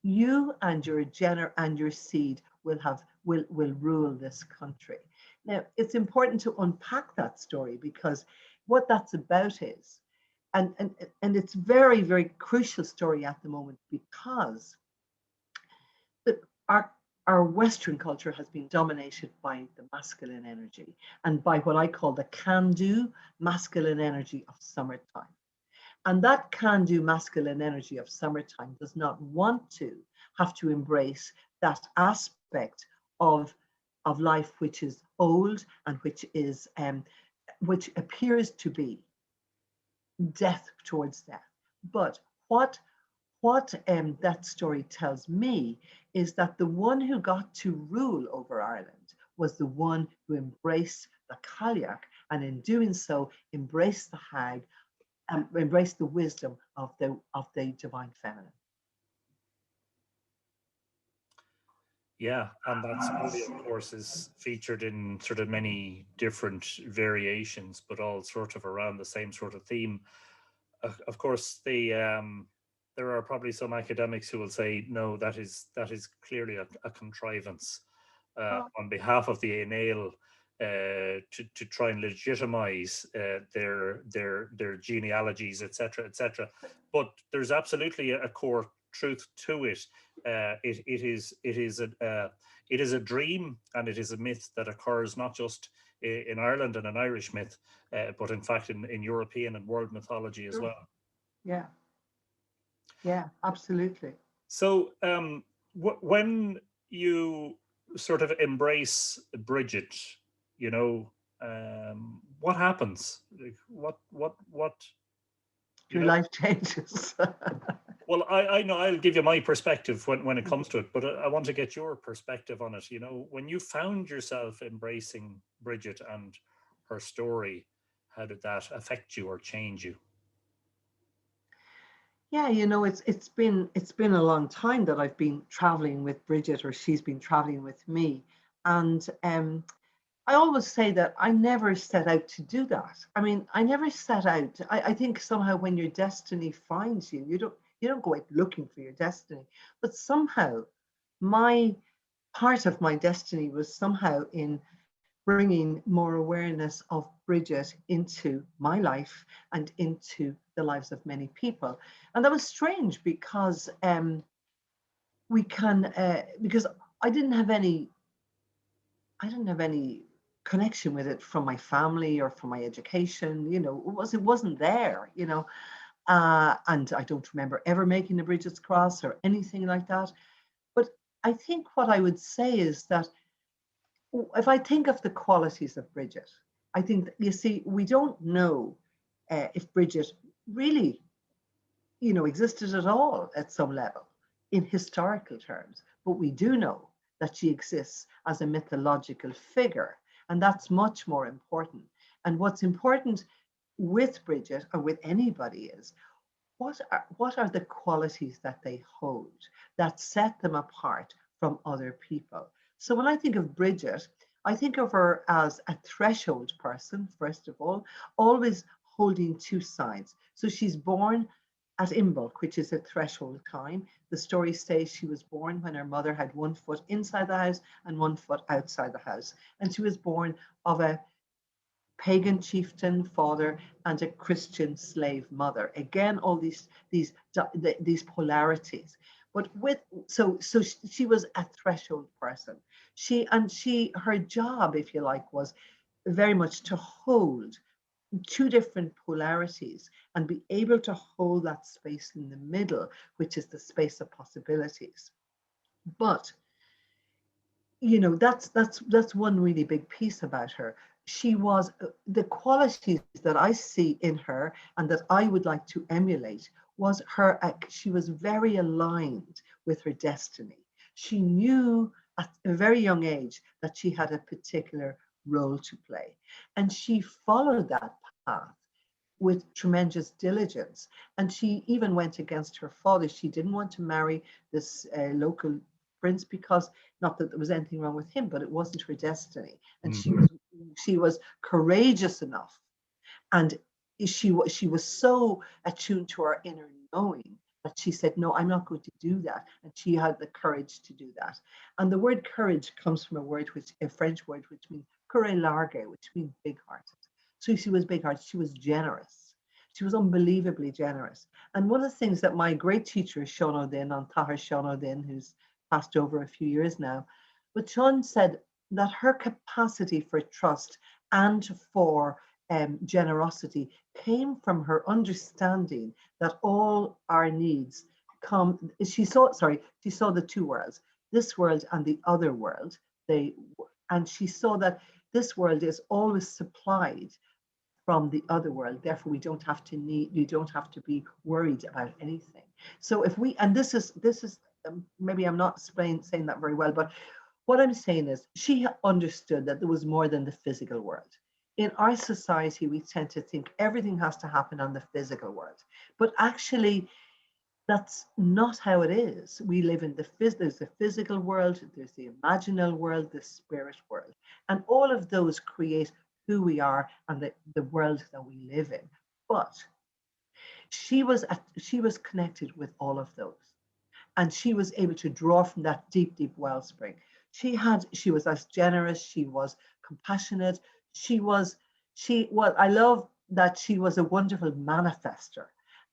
B: "You and your seed will rule this country." Now, it's important to unpack that story, because what that's about is, and it's very, very crucial story at the moment, because our our Western culture has been dominated by the masculine energy and by what I call the can-do masculine energy of summertime. And that can-do masculine energy of summertime does not want to have to embrace that aspect of life which is old and which appears to be death towards death. But what that story tells me is that the one who got to rule over Ireland was the one who embraced the Kalyak, and in doing so embraced the hag and embraced the wisdom of the divine feminine.
A: Yeah, and that story, of course, is featured in sort of many different variations, but all sort of around the same sort of theme. Of course, there are probably some academics who will say, no, that is clearly a contrivance on behalf of the Aeneal to try and legitimize their genealogies, etc., etc. But there's absolutely a core truth to it. It is a dream, and it is a myth that occurs not just in Ireland and an Irish myth, but in fact in European and world mythology as well.
B: Yeah. Yeah, absolutely.
A: So when you sort of embrace Bridget, you know, what happens? Like, what, you
B: Your
A: know?
B: life changes.
A: Well, I know I'll give you my perspective when it comes to it, but I want to get your perspective on it. You know, when you found yourself embracing Bridget and her story, how did that affect you or change you?
B: Yeah, it's been a long time that I've been traveling with Bridget, or she's been traveling with me. And I always say that I never set out to do that. I mean, I never set out. I think somehow when your destiny finds you, you don't go out looking for your destiny. But somehow my part of my destiny was somehow in bringing more awareness of Bridget into my life and into the lives of many people. And that was strange because because I didn't have any I didn't have any connection with it from my family or from my education. It wasn't there. And I don't remember ever making the Bridget's Cross or anything like that. But I think what I would say is that if I think of the qualities of Bridget, I think that, you see, we don't know if Bridget really, existed at all at some level in historical terms, but we do know that she exists as a mythological figure, and that's much more important. And what's important with Bridget or with anybody is what are the qualities that they hold that set them apart from other people? So when I think of Bridget, I think of her as a threshold person, first of all, always holding two sides. So she's born at Imbolc, which is a threshold time. The story says she was born when her mother had one foot inside the house and one foot outside the house. And she was born of a pagan chieftain father and a Christian slave mother. Again, all these polarities. But she was a threshold person. Her job, if you like, was very much to hold two different polarities and be able to hold that space in the middle, which is the space of possibilities. But that's one really big piece about her. She was the qualities that I see in her and that I would like to emulate was she was very aligned with her destiny. She knew at a very young age that she had a particular role to play, and she followed that path with tremendous diligence. And she even went against her father. She didn't want to marry this local prince because, not that there was anything wrong with him, but it wasn't her destiny. And she was courageous enough, and she was so attuned to her inner knowing that she said, no, I'm not going to do that. And she had the courage to do that. And the word courage comes from a French word which means courage large, which means big hearted. So she was big hearted. She was generous. She was unbelievably generous. And one of the things that my great teacher, Sean O'Din, on Tahir Sean O'Din, who's passed over a few years now, but Sean said that her capacity for trust and for generosity came from her understanding that all our needs come. She saw the two worlds, this world and the other world. And she saw that this world is always supplied from the other world. Therefore, you don't have to be worried about anything. So if we, and this is maybe I'm not saying that very well, but what I'm saying is she understood that there was more than the physical world. In our society, we tend to think everything has to happen on the physical world, but actually, that's not how it is. We live in there's the physical world, there's the imaginal world, the spirit world, and all of those create who we are and the world that we live in. But she was connected with all of those, and she was able to draw from that deep, deep wellspring. She was as generous, she was compassionate, I love that she was a wonderful manifester.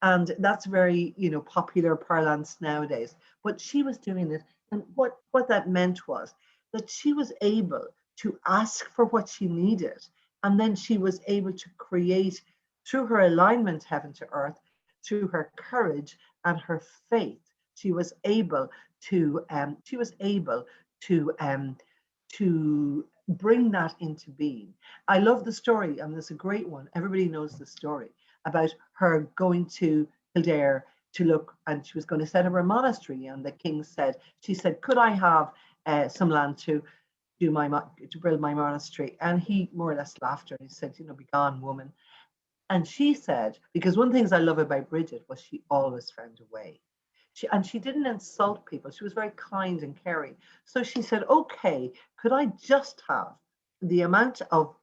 B: And that's very, popular parlance nowadays. But she was doing it. And what that meant was that she was able to ask for what she needed. And then she was able to create, through her alignment, heaven to earth, through her courage and her faith, she was able to to bring that into being. I love the story, and there's a great one. Everybody knows the story about her going to Kildare to look, and she was going to set up a monastery. And the king said, she said, could I have some land to build my monastery? And he more or less laughed at her and he said, be gone, woman. And she said, because one of the things I love about Bridget was she always found a way. She didn't insult people. She was very kind and caring. So she said, okay, could I just have the amount of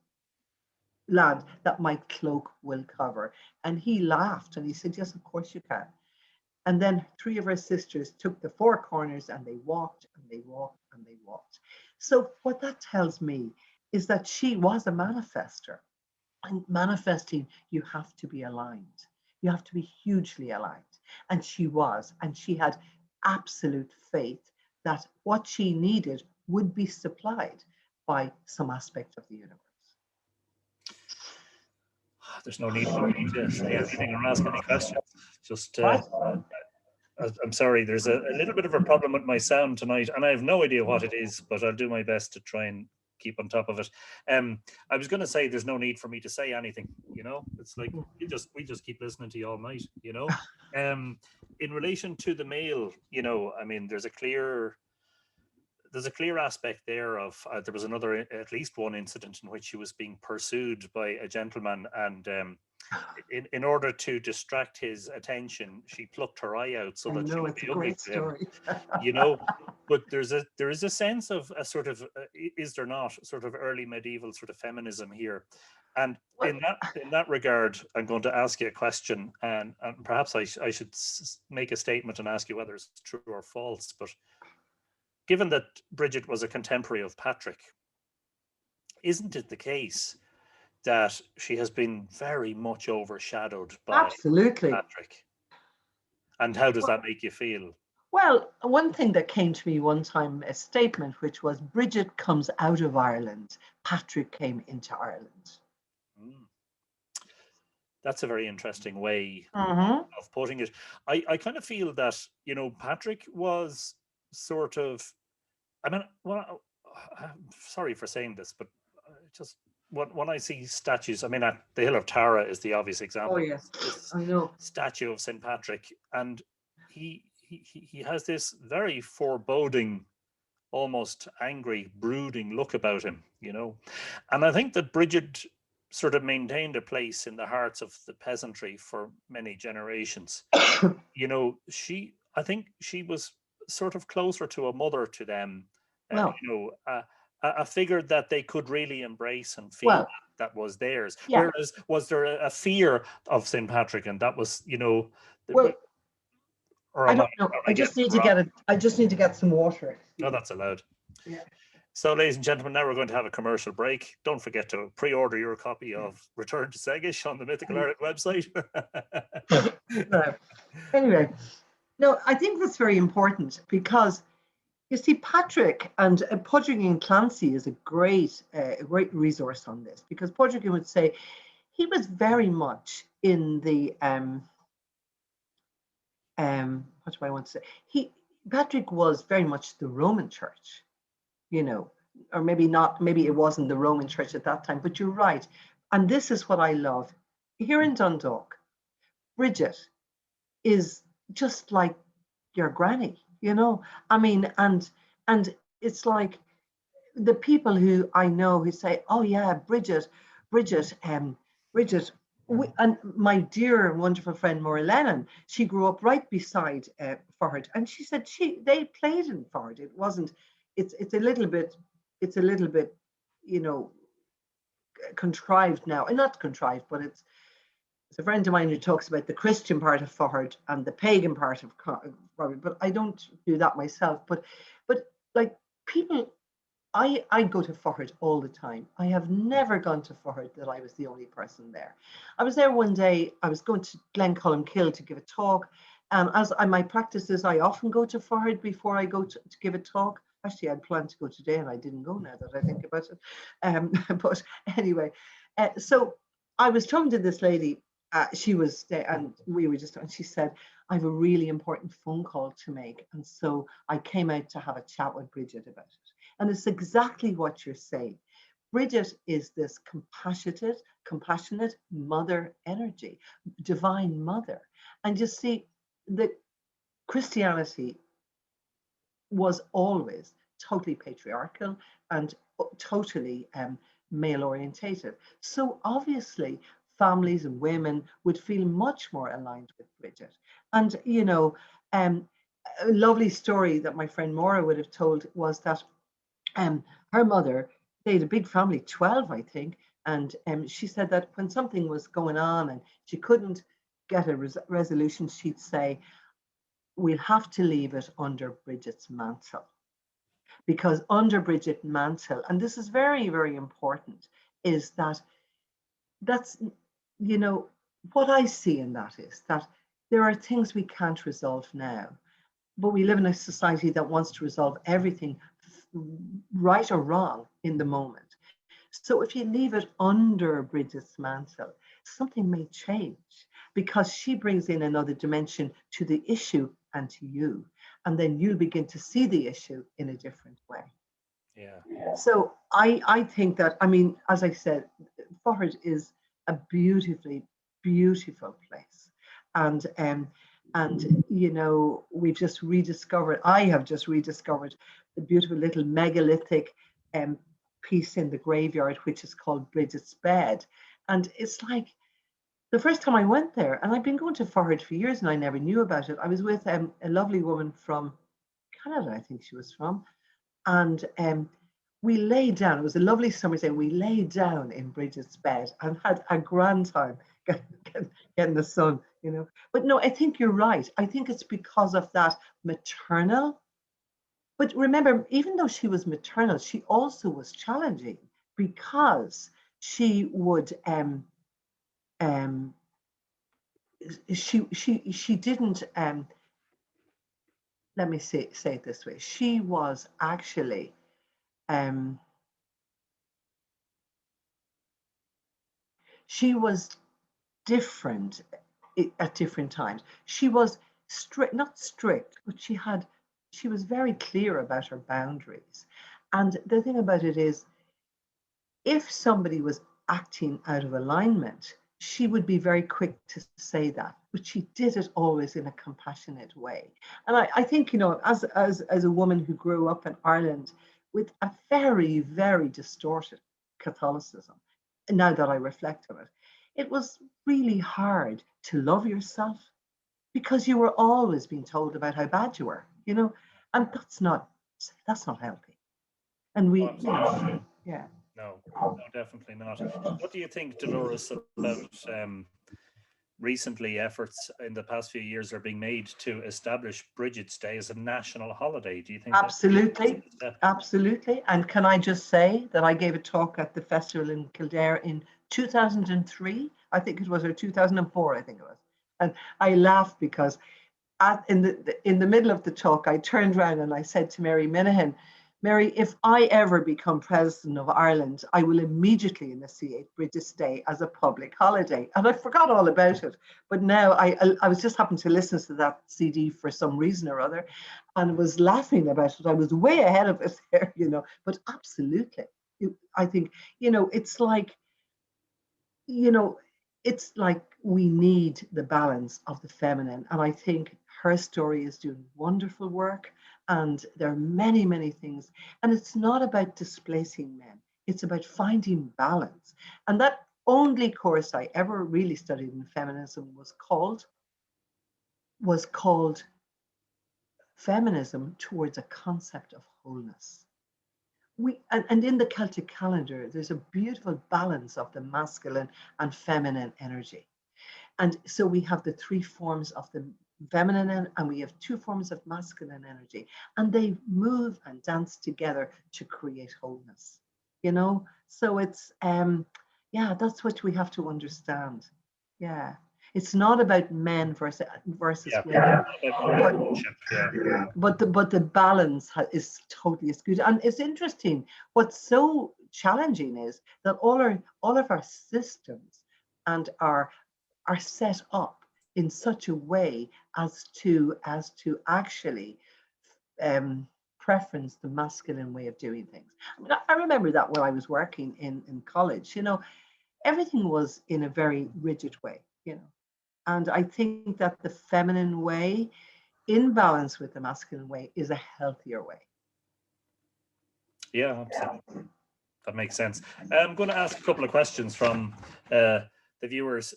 B: land that my cloak will cover? And he laughed and he said, yes, of course you can. And then 3 of her sisters took the 4 corners and they walked and they walked and they walked. So what that tells me is that she was a manifester. And manifesting, you have to be aligned. You have to be hugely aligned. And she was, and she had absolute faith that what she needed would be supplied by some aspect of the universe.
A: There's no need for me to say anything or ask any questions. Just, I'm sorry, there's a little bit of a problem with my sound tonight, and I have no idea what it is, but I'll do my best to try and keep on top of it. I was going to say there's no need for me to say anything. It's like we just keep listening to you all night. In relation to the mail, I mean, there's a clear aspect there of there was at least one incident in which she was being pursued by a gentleman, and in order to distract his attention, she plucked her eye out so that she would be ugly to him. But there is a sense of a sort of is there not sort of early medieval sort of feminism here? And in that regard, I'm going to ask you a question, and perhaps I should make a statement and ask you whether it's true or false. But given that Bridget was a contemporary of Patrick, isn't it the case that she has been very much overshadowed by Patrick? And how does that make you feel?
B: Well, one thing that came to me one time, a statement, which was Bridget comes out of Ireland, Patrick came into Ireland.
A: That's a very interesting way of putting it. I kind of feel that, Patrick was sort of, I mean, well, I'm sorry for saying this, but just when I see statues, I mean, the Hill of Tara is the obvious example.
B: Oh, yes, I know.
A: Statue of St. Patrick, and he has this very foreboding, almost angry, brooding look about him, And I think that Bridget sort of maintained a place in the hearts of the peasantry for many generations. I think she was sort of closer to a mother to them, a figure that they could really embrace and feel that was theirs. Yeah. Whereas, was there a fear of St. Patrick, and that was,
B: I don't know. I just need to get some water.
A: No, that's allowed.
B: Yeah.
A: So, ladies and gentlemen, now we're going to have a commercial break. Don't forget to pre-order your copy of Return to Segish on the Mythical Ireland website.
B: Anyway, no, I think that's very important because you see, Patrick and Podrigan Clancy is a great resource on this, because Podrigan would say he was very much in the what do I want to say? Patrick was very much the Roman Church, or maybe not. Maybe it wasn't the Roman Church at that time. But you're right, and this is what I love here in Dundalk. Bridget is just like your granny. I mean, and it's like the people who I know who say, oh yeah, Bridget, and my dear wonderful friend Maura Lennon, she grew up right beside Ford, and she said they played in Ford. It wasn't, it's a little bit, contrived now, and not contrived, but it's a friend of mine who talks about the Christian part of Ford and the pagan part of Ford, but I don't do that myself. But like people, I go to Ford all the time. I have never gone to Ford that I was the only person there. I was there one day. I was going to Glencullen to give a talk, and as my practice is, I often go to Ford before I go to give a talk. Actually, I'd planned to go today, and I didn't go now that I think about it. But anyway, so I was talking to this lady. she was there, and we were just, and she said, I have a really important phone call to make. And so I came out to have a chat with Bridget about it. And it's exactly what you're saying. Bridget is this compassionate mother energy, divine mother. And you see, that Christianity was always totally patriarchal and totally male orientated. So obviously, families and women would feel much more aligned with Bridget. And, you know, a lovely story that my friend Maura would have told was that her mother, they had a big family, 12, I think. And she said that when something was going on and she couldn't get a resolution, she'd say, we'll have to leave it under Bridget's mantle. Because under Bridget's mantle, and this is very, very important, is that's, you know, what I see in that is that there are things we can't resolve now, but we live in a society that wants to resolve everything, right or wrong, in the moment. So if you leave it under Bridget's mantle, something may change because she brings in another dimension to the issue and to you. And then you'll begin to see the issue in a different way.
A: Yeah.
B: So I think that, I mean, as I said, Ford is a beautifully, beautiful place. And you know, we've just rediscovered, I have just rediscovered the beautiful little megalithic piece in the graveyard, which is called Bridget's Bed. And it's like, the first time I went there, and I've been going to Ford for years and I never knew about it. I was with a lovely woman from Canada, I think she was from, and we lay down. It was a lovely summer's day. We lay down in Bridget's bed and had a grand time getting the sun, you know. But no, I think you're right. I think it's because of that maternal. But remember, even though she was maternal, she also was challenging because she would she didn't let me say it this way. She was actually she was different at different times. She was strict, not strict, but she was very clear about her boundaries. And the thing about it is, if somebody was acting out of alignment, she would be very quick to say that, but she did it always in a compassionate way. And I think, you know, as a woman who grew up in Ireland with a very, very distorted Catholicism, now that I reflect on it, it was really hard to love yourself because you were always being told about how bad you were, you know, and that's not healthy. And we, yeah.
A: No, definitely not. What do you think, Dolores, about recently efforts in the past few years are being made to establish Bridget's Day as a national holiday? Do you think
B: absolutely, absolutely? And can I just say that I gave a talk at the festival in Kildare in 2003, I think it was, or 2004, I think it was. And I laughed because in the middle of the talk, I turned around and I said to Mary Minahan, Mary, if I ever become president of Ireland, I will immediately initiate Bridget's Day as a public holiday. And I forgot all about it. But now I was just happened to listen to that CD for some reason or other and was laughing about it. I was way ahead of it there, you know, but absolutely. I think, you know, it's like, you know, it's like we need the balance of the feminine. And I think her story is doing wonderful work. And there are many, many things. And it's not about displacing men. It's about finding balance. And that only course I ever really studied in feminism was called Feminism Towards a Concept of Wholeness. And in the Celtic calendar, there's a beautiful balance of the masculine and feminine energy. And so we have the three forms of the feminine and we have two forms of masculine energy. And they move and dance together to create wholeness, you know? So it's, yeah, that's what we have to understand. Yeah. It's not about men versus women, but the balance is totally is good. And it's interesting. What's so challenging is that all of our systems and our are set up in such a way as to actually preference the masculine way of doing things. I mean, I remember that when I was working in college, you know, everything was in a very rigid way, you know. And I think that the feminine way, in balance with the masculine way, is a healthier way.
A: Yeah, absolutely. That makes sense. I'm going to ask a couple of questions from the viewers.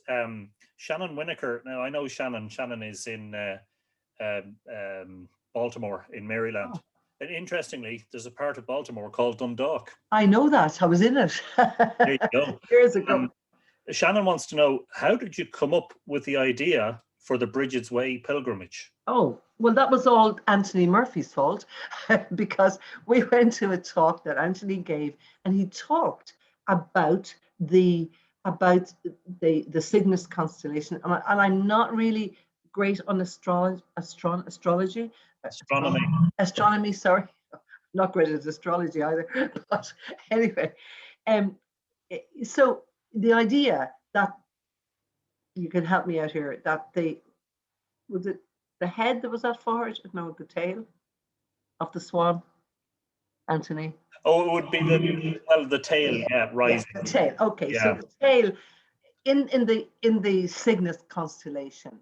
A: Shannon Winokur. Now, I know Shannon. Shannon is in Baltimore, in Maryland.
B: Oh.
A: And interestingly, there's a part of Baltimore called Dundalk.
B: I know that. I was in it.
A: There you go.
B: Years ago.
A: Shannon wants to know, how did you come up with the idea for the Bridget's Way pilgrimage?
B: Oh, well, that was all Anthony Murphy's fault because we went to a talk that Anthony gave, and he talked about the Cygnus constellation, and I'm not really great on astrology. Astronomy, sorry, not great at astrology either. But anyway, so the idea that, you can help me out here, that was it the head that was at forward? No, the tail of the swan, Anthony.
A: Oh, it would be the tail, yeah, rising.
B: Yeah, the tail. Okay,
A: Yeah.
B: so the tail in the Cygnus constellation,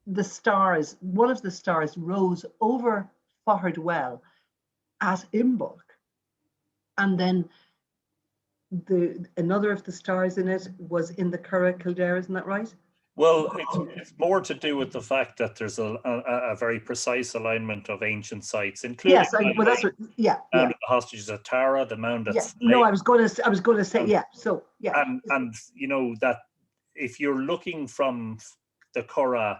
B: the stars, one of the stars rose over Fahard Well at Imbolc, and then another of the stars in it was in the Curragh Kildare, isn't that right?
A: Well, it's more to do with the fact that there's a very precise alignment of ancient sites, including
B: Yes, well, that's what, yeah,
A: the Mound of the Hostages at Tara, the Mound at
B: yeah. No, I was going to say, yeah. So yeah,
A: and you know that if you're looking from the Curragh,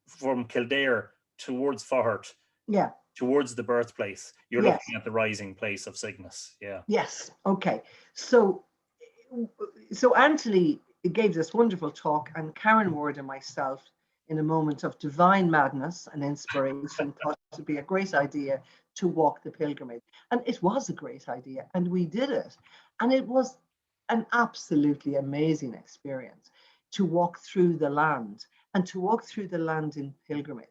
A: from Kildare towards Fahart,
B: yeah,
A: towards the birthplace, you're looking at the rising place of Cygnus. Yeah.
B: Yes. Okay. So Anthony gave this wonderful talk, and Karen Ward and myself, in a moment of divine madness and inspiration, thought it would be a great idea to walk the pilgrimage. And it was a great idea, and we did it. And it was an absolutely amazing experience to walk through the land, and to walk through the land in pilgrimage.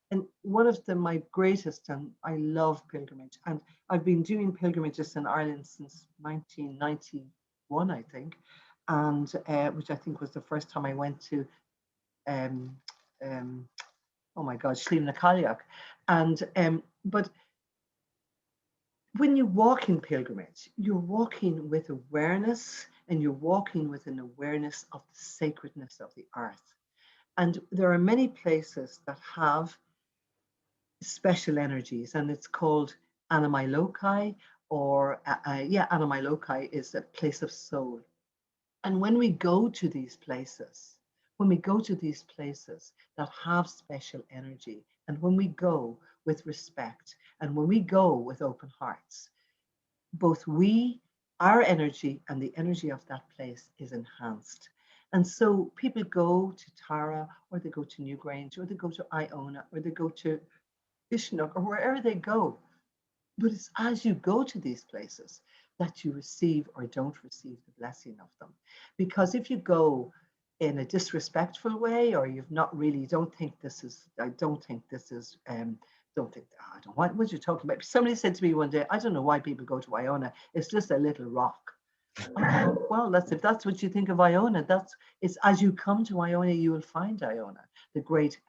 B: And one of my greatest, and I love pilgrimage, and I've been doing pilgrimages in Ireland since 1991, I think, and which I think was the first time I went to, oh my God, Kalyak. And but when you walk in pilgrimage, you're walking with awareness, and you're walking with an awareness of the sacredness of the earth. And there are many places that have special energies, and it's called Anamai Loci, or Anamai Loci is a place of soul. And when we go to these places, that have special energy, and when we go with respect, and when we go with open hearts, both our energy and the energy of that place is enhanced. And so people go to Tara, or they go to Newgrange, or they go to Iona, or they go to Ishnook, or wherever they go. But it's as you go to these places that you receive or don't receive the blessing of them. Because if you go in a disrespectful way, or you've not really, don't think, I don't what was you talking about? Somebody said to me one day, I don't know why people go to Iona. It's just a little rock. Well, if that's what you think of Iona, it's as you come to Iona, you will find Iona. The great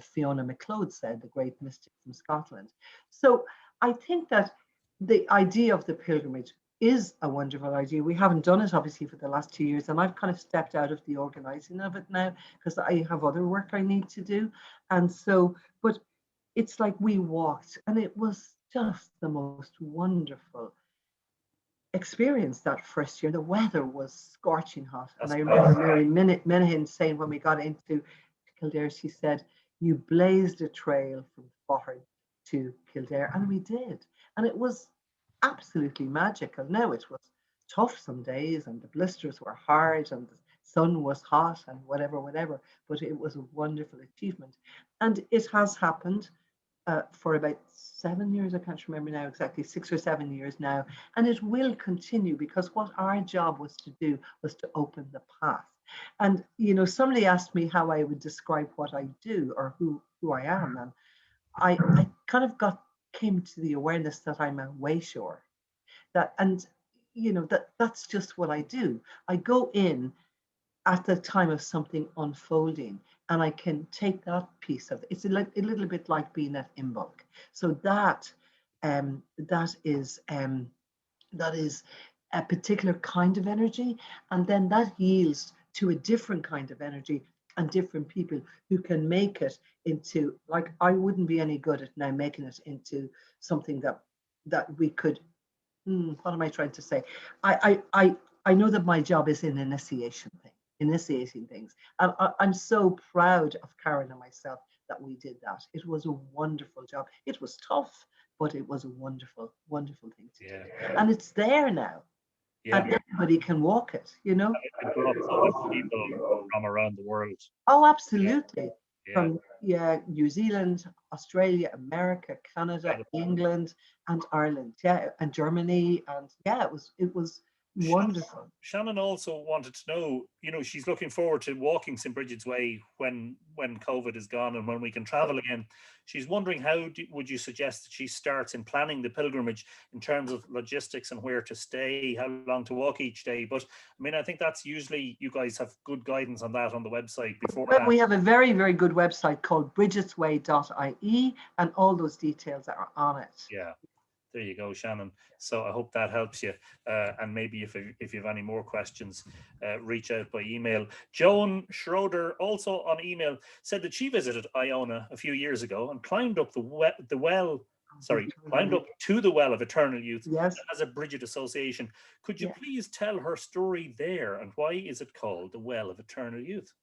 B: Fiona MacLeod said, the great mystic from Scotland. So I think that the idea of the pilgrimage is a wonderful idea. We haven't done it, obviously, for the last 2 years, and I've kind of stepped out of the organizing of it now because I have other work I need to do. And so, but it's like we walked, and it was just the most wonderful experience that first year. The weather was scorching hot. And I remember Mary Minahan saying when we got into Kildare, she said, you blazed a trail from Fahard to Kildare, and we did. And it was absolutely magical. Now, it was tough some days, and the blisters were hard, and the sun was hot, and whatever, but it was a wonderful achievement. And it has happened for about 7 years. I can't remember now exactly, 6 or 7 years now. And it will continue, because what our job was to do was to open the path. And, somebody asked me how I would describe what I do, or who I am. And I kind of came to the awareness that I'm a wayshower. And that's just what I do. I go in at the time of something unfolding, and I can take that piece of it. It's a little bit like being at Imbolc. So that is a particular kind of energy, and then that yields to a different kind of energy and different people who can make it into, like, I wouldn't be any good at now making it into something that we could. What am I trying to say? I know that my job is initiating things, and I'm so proud of Karen and myself that we did that. It was a wonderful job. It was tough, but it was a wonderful, wonderful thing to do. And it's there now, and everybody can walk it.
A: It brought so many people from around the world.
B: Oh, absolutely. From New Zealand, Australia, America, Canada, England, and Ireland, and Germany, and it was wonderful.
A: Shannon also wanted to know, she's looking forward to walking St. Bridget's Way when COVID is gone and when we can travel again. She's wondering would you suggest that she starts in planning the pilgrimage in terms of logistics and where to stay, how long to walk each day. But I mean, I think that's usually, you guys have good guidance on that on the website before.
B: We have a very, very good website called bridgetsway.ie, and all those details are on it.
A: Yeah. There you go, Shannon. So I hope that helps you. And maybe if you have any more questions, reach out by email. Joan Schroeder, also on email, said that she visited Iona a few years ago and climbed up climbed up to the Well of Eternal Youth as a Bridget association. Could you please tell her story there, and why is it called the Well of Eternal Youth?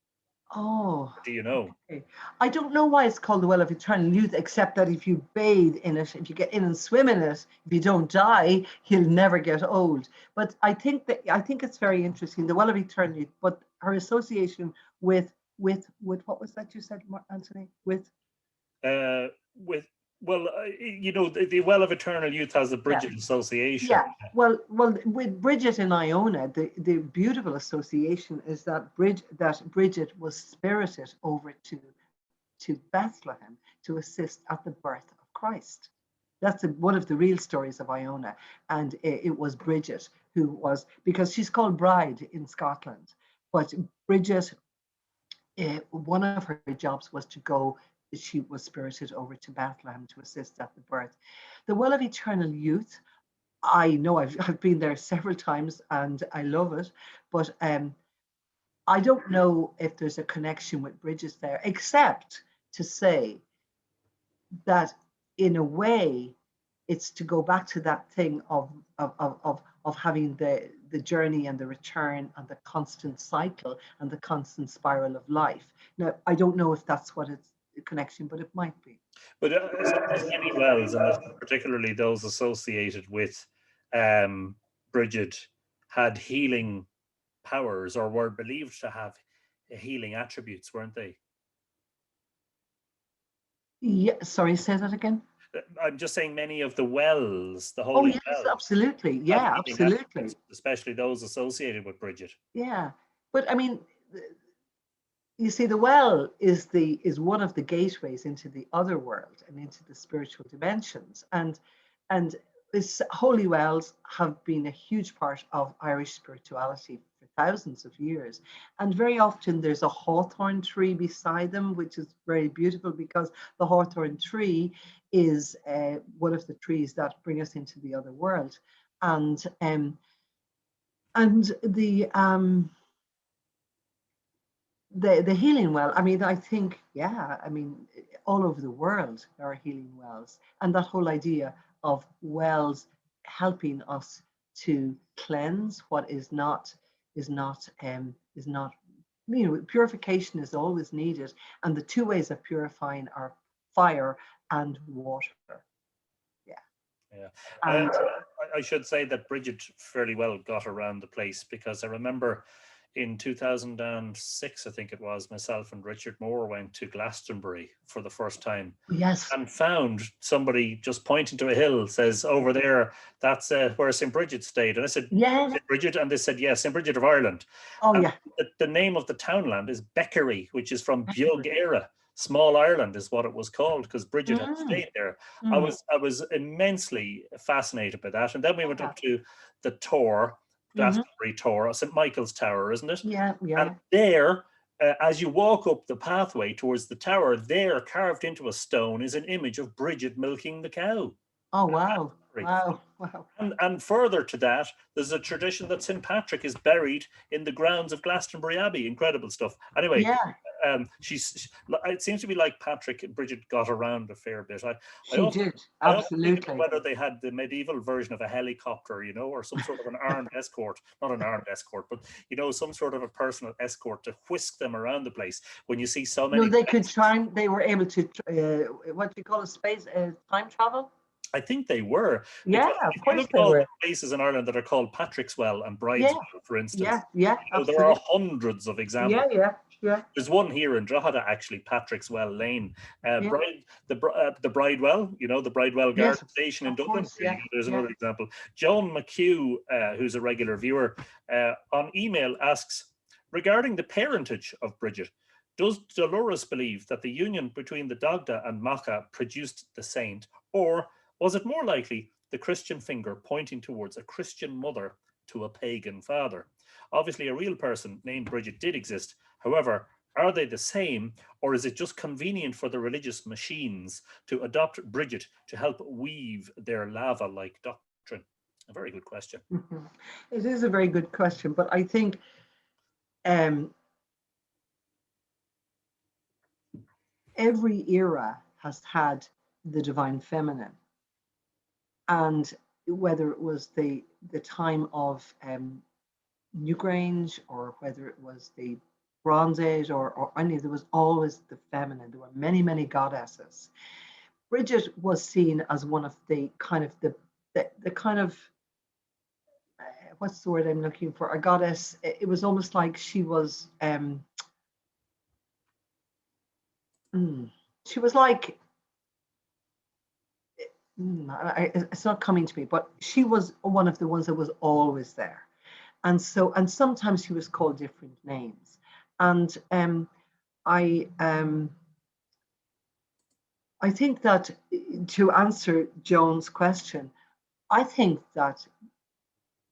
B: Oh,
A: do you know?
B: Okay. I don't know why it's called the Well of Eternal Youth, except that if you bathe in it, if you get in and swim in it, if you don't die, you'll never get old. But I think it's very interesting, the Well of Eternal Youth. But her association with what was that you said, Anthony?
A: The Well of Eternal Youth has the Bridget Association.
B: Yeah. Well, with Bridget in Iona, the beautiful association is that Bridget was spirited over to Bethlehem to assist at the birth of Christ. That's one of the real stories of Iona, and it was Bridget who was, because she's called Bride in Scotland, but Bridget, one of her jobs was to go. She was spirited over to Bethlehem to assist at the birth. The Well of Eternal Youth, I know I've been there several times and I love it, but I don't know if there's a connection with Bridget there, except to say that in a way it's to go back to that thing of having the journey and the return and the constant cycle and the constant spiral of life. Now, I don't know if that's what it's a connection, but it might be.
A: But many wells, and particularly those associated with Bridget, had healing powers or were believed to have healing attributes, weren't they?
B: Yeah, sorry, say that again.
A: I'm just saying many of the wells, the holy wells.
B: Absolutely. Yeah, absolutely.
A: Especially those associated with Bridget.
B: Yeah. But I mean, you see, the well is one of the gateways into the other world and into the spiritual dimensions. And holy wells have been a huge part of Irish spirituality for thousands of years. And very often there's a hawthorn tree beside them, which is very beautiful, because the hawthorn tree is one of the trees that bring us into the other world. And the healing well, I mean, I think, all over the world there are healing wells, and that whole idea of wells helping us to cleanse what is not purification is always needed, and the two ways of purifying are fire and water.
A: And I should say that Bridget fairly well got around the place, because I remember in 2006, I think it was, myself and Richard Moore went to Glastonbury for the first time
B: Yes.
A: and found somebody just pointing to a hill, says, over there, that's where St. Bridget stayed. And I said,
B: Yeah.
A: St. Bridget? And they said, yes, St. Bridget of Ireland.
B: Oh,
A: And
B: yeah.
A: the name of the townland is Beckery, which is from Bug Era. Small Ireland is what it was called, because Bridget had stayed there. I was immensely fascinated by that. And then we went up to the Tor, Glastonbury Tor, St. Michael's Tower, isn't it?
B: Yeah, yeah.
A: And there, as you walk up the pathway towards the tower, there, carved into a stone, is an image of Bridget milking the cow.
B: Oh, wow. Wow.
A: And further to that, there's a tradition that St. Patrick is buried in the grounds of Glastonbury Abbey. Incredible stuff. Anyway,
B: yeah.
A: It seems to be like Patrick and Bridget got around a fair bit.
B: She did, absolutely.
A: Whether they had the medieval version of a helicopter, or some sort of an armed escort, not an armed escort, but some sort of a personal escort to whisk them around the place. When you see so many,
B: no, they could try. They were able to, what do you call it, time travel?
A: I think they were.
B: Yeah, of course they were.
A: Places in Ireland that are called Patrickswell and Brideswell, for instance.
B: Yeah.
A: There are hundreds of examples.
B: Yeah.
A: There's one here in Drogheda, actually, Patrickswell Lane. The Bridewell, the Bridewell Guard Station in Dublin. There's another example. Joan McHugh, who's a regular viewer, on email asks, regarding the parentage of Bridget, does Dolores believe that the union between the Dagda and Macha produced the saint, or was it more likely the Christian finger pointing towards a Christian mother to a pagan father? Obviously, a real person named Bridget did exist. However, are they the same, or is it just convenient for the religious machines to adopt Bridget to help weave their lava-like doctrine? A very good question.
B: It is a very good question, but I think every era has had the divine feminine. And whether it was the time of Newgrange, or whether it was the Bronze Age, or any, there was always the feminine. There were many, many goddesses. Bridget was seen as one of the kind of the kind of what's the word I'm looking for? A goddess. It was almost like she was she was like, it's not coming to me, but she was one of the ones that was always there. And sometimes she was called different names. And I think that, to answer Joan's question, I think that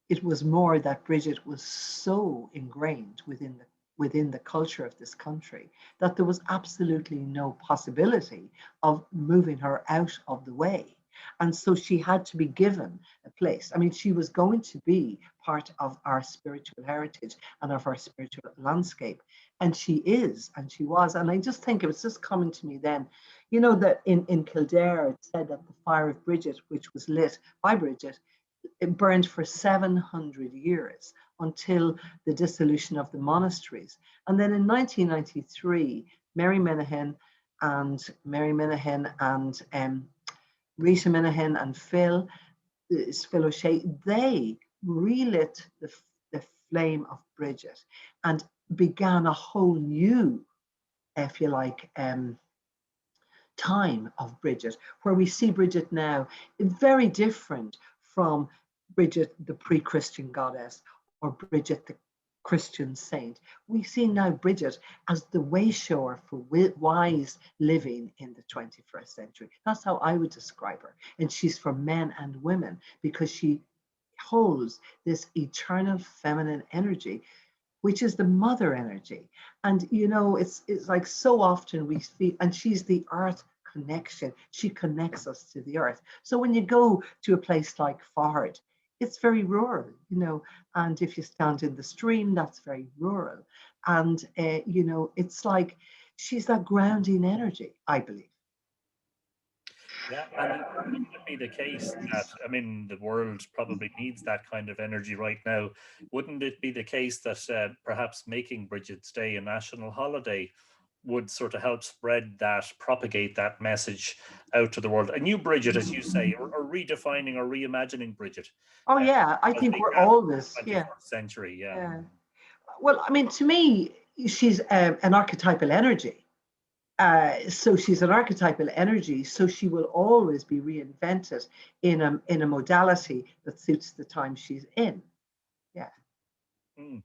B: it was more that Bridget was so ingrained within the culture of this country that there was absolutely no possibility of moving her out of the way. And so she had to be given a place. I mean, she was going to be part of our spiritual heritage and of our spiritual landscape. And she is, and she was. And I just think it was just coming to me then, that in Kildare, it said that the fire of Bridget, which was lit by Bridget, it burned for 700 years until the dissolution of the monasteries. And then in 1993, Mary Minahan and Rita Minahan and Phil O'Shea, they relit the flame of Bridget and began a whole new, if you like, time of Bridget, where we see Bridget now very different from Bridget, the pre-Christian goddess, or Bridget, the Christian saint. We see now Bridget as the way shower for wise living in the 21st century. That's how I would describe her. And she's for men and women, because she holds this eternal feminine energy, which is the mother energy. And it's like so often we see, and she's the earth connection. She connects us to the earth. So when you go to a place like Fard, it's very rural, and if you stand in the stream, that's very rural. And, it's like she's that grounding energy, I believe.
A: Yeah, and wouldn't it be the case that, the world probably needs that kind of energy right now? Wouldn't it be the case that perhaps making Bridget's Day a national holiday would sort of help propagate that message out to the world? A new Bridget, as you say, or redefining or reimagining Bridget.
B: Oh yeah, I think we're always
A: 21st century. Yeah.
B: Well, I mean, to me, she's an archetypal energy. So she's an archetypal energy, so she will always be reinvented in a modality that suits the time she's in. Yeah.
A: Mm.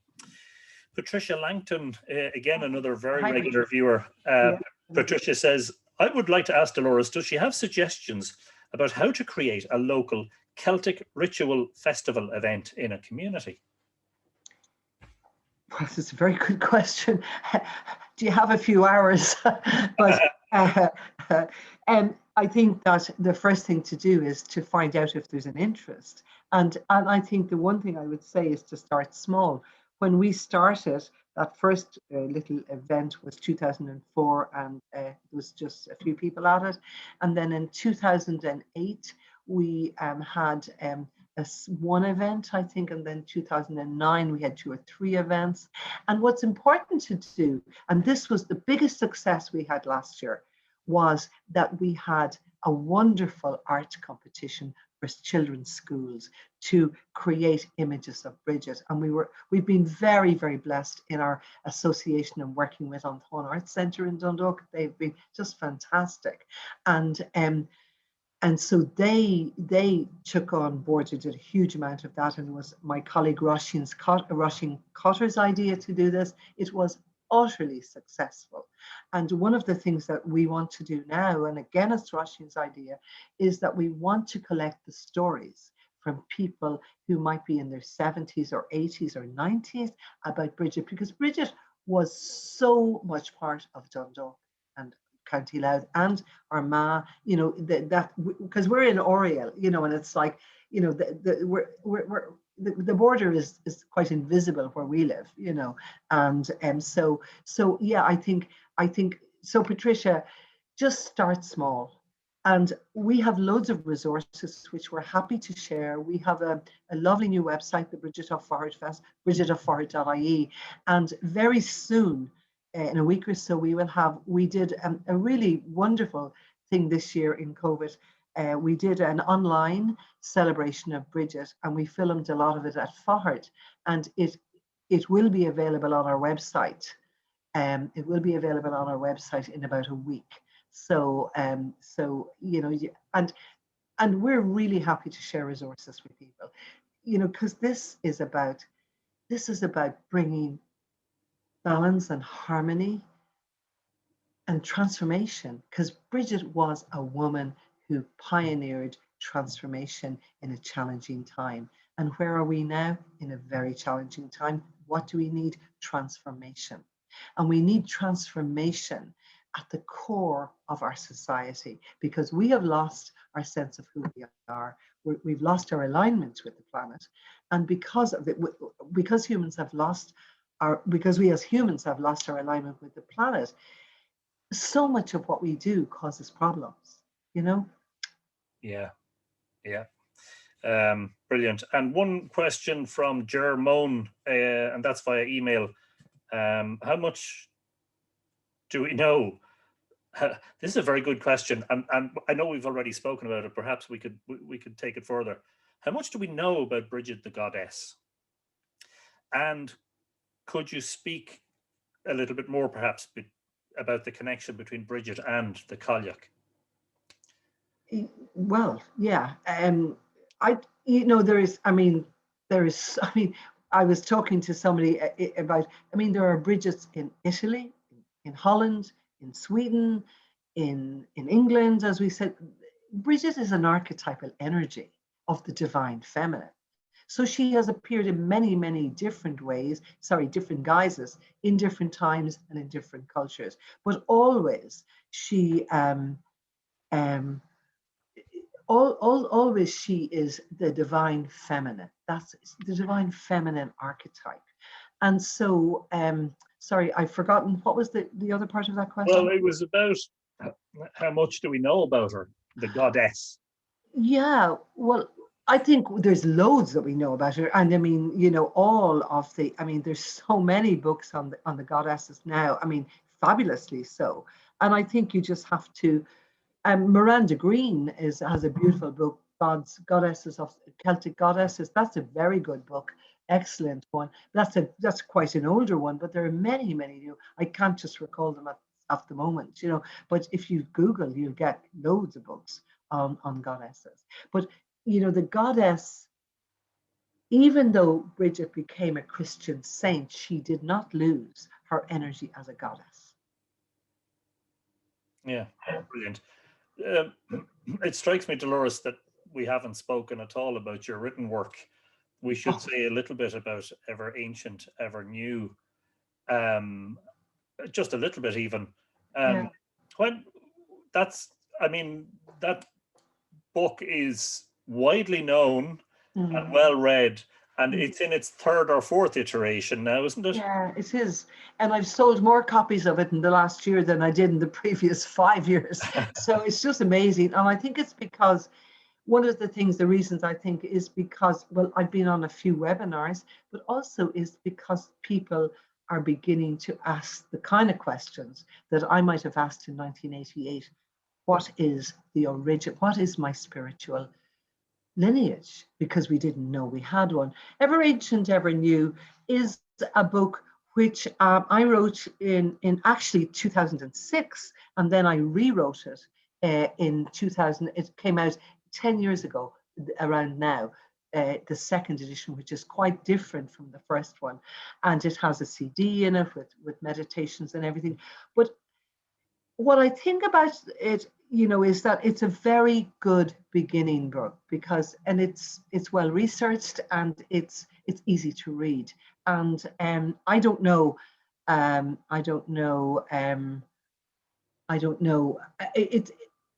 A: Patricia Langton, again, another very
B: Hi,
A: regular
B: Patricia.
A: viewer.
B: Yeah.
A: Patricia says, I would like to ask Dolores, does she have suggestions about how to create a local Celtic ritual festival event in a community?
B: Well, that's a very good question. Do you have a few hours? But I think that the first thing to do is to find out if there's an interest. And I think the one thing I would say is to start small. When we started, that first little event was 2004, and there was just a few people at it. And then in 2008, we had one event, I think, and then 2009 we had 2 or 3 events. And what's important to do, and this was the biggest success we had last year, was that we had a wonderful art competition for children's schools to create images of Bridget. And we've been very, very blessed in our association and working with Anton Arts Centre in Dundalk. They've been just fantastic. And so they took on board, they did a huge amount of that, and it was my colleague Roisin Cotter's idea to do this. It was utterly successful. And one of the things that we want to do now, and again it's Roisin's idea, is that we want to collect the stories from people who might be in their 70s or 80s or 90s about Bridget, because Bridget was so much part of Dundalk and County Louth and Armagh, you know, that because we're in Oriel, you know, and it's like, you know, the border is quite invisible where we live, you know, and so yeah, I think so. Patricia, just start small. And we have loads of resources which we're happy to share. We have a lovely new website, the Bridget of Fahart Fest, bridgetoffarhat.ie, and very soon, in a week or so, we did a really wonderful thing this year in COVID. We did an online celebration of Bridget, and we filmed a lot of it at Fahart, and it will be available on our website. It will be available on our website in about a week. So you know, and we're really happy to share resources with people, you know, because this is about bringing balance and harmony and transformation, because Bridget was a woman who pioneered transformation in a challenging time. And where are we now? In a very challenging time. What do we need? Transformation. And we need transformation at the core of our society, because we have lost our sense of who we are. We've lost our alignment with the planet. And because of it, because we as humans have lost our alignment with the planet, so much of what we do causes problems, you know?
A: Yeah, yeah. Brilliant. And one question from Jermone, and that's via email. How much do we know? This is a very good question, and I know we've already spoken about it. Perhaps we could take it further. How much do we know about Bridget the goddess? And could you speak a little bit more, perhaps, about the connection between Bridget and the Kalyak?
B: Well, yeah. There is, I was talking to somebody about, there are Bridgets in Italy, in Holland, in Sweden, in England, as we said. Bridget is an archetypal energy of the divine feminine. So she has appeared in many, many different ways, different guises, in different times and in different cultures. But always she, always she is the divine feminine. That's the divine feminine archetype. And so, sorry, I've forgotten, what was the other part of that question?
A: Well, it was about how much do we know about her, the goddess?
B: Yeah, well, I think there's loads that we know about her. And there's so many books on the goddesses now. Fabulously so. And I think you just have to, Miranda Green has a beautiful book, Celtic Goddesses. That's a very good book. excellent one. That's quite an older one, but there are many, many new. I can't just recall them at the moment, But if you Google, you'll get loads of books on goddesses. But the goddess, even though Bridget became a Christian saint, she did not lose her energy as a goddess.
A: Yeah, brilliant. It strikes me, Dolores, that we haven't spoken at all about your written work. We should say a little bit about Ever Ancient, Ever New, just a little bit even. When that book is widely known and well read, and it's in its third or fourth iteration now, isn't it?
B: Yeah, it is. And I've sold more copies of it in the last year than I did in the previous 5 years. So it's just amazing. And I think it's because one of the reasons I think is because, well, I've been on a few webinars, but also is because people are beginning to ask the kind of questions that I might have asked in 1988. What is the origin? What is my spiritual lineage? Because we didn't know we had one. Ever Ancient, Ever New is a book which I wrote in actually 2006, and then I rewrote it in 2000. It came out 10 years ago, around now, the second edition, which is quite different from the first one, and it has a CD in it with meditations and everything. But what I think about it, is that it's a very good beginning book because it's well researched and it's easy to read. And I don't know.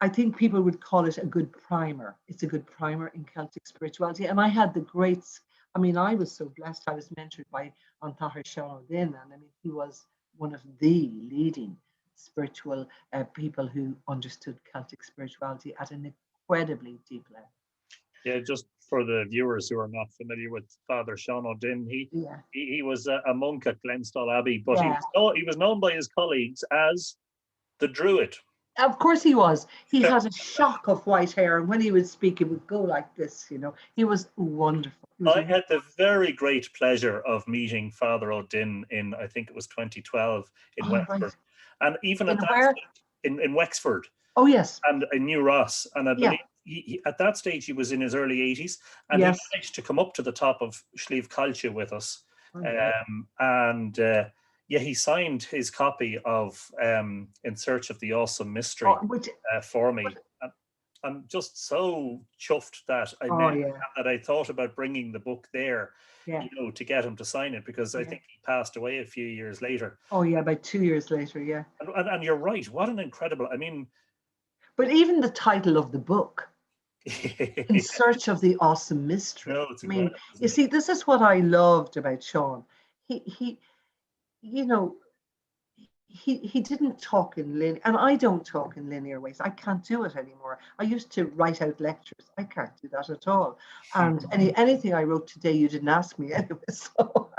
B: I think people would call it a good primer. It's a good primer in Celtic spirituality. And I had I was so blessed. I was mentored by Untitled Chapter, and he was one of the leading spiritual people who understood Celtic spirituality at an incredibly deep level.
A: Yeah, just for the viewers who are not familiar with Father Sean O'Dinn, he was a monk at Glenstall Abbey, but he was known by his colleagues as the Druid.
B: Of course he was. He had a shock of white hair, and when he would speak, it would go like this. He was wonderful.
A: I had the very great pleasure of meeting Father O'Dinn in, I think it was 2012 in Wexford.
B: Right.
A: And even at that stage, in Wexford.
B: Oh, yes.
A: And in New Ross. And I believe he, at that stage, he was in his early 80s. And he managed to come up to the top of Slieve Calcha with us. He signed his copy of In Search of the Awesome Mystery for me. I'm just so chuffed that that I thought about bringing the book there, to get him to sign it, because I think he passed away a few years later.
B: Oh yeah, about 2 years later, yeah.
A: And you're right. What an incredible!
B: But even the title of the book, In Search of the Awesome Mystery.
A: No,
B: you see, this is what I loved about Sean. He didn't talk in linear, and I don't talk in linear ways. I can't do it anymore. I used to write out lectures. I can't do that at all. And anything I wrote today, you didn't ask me anyway. So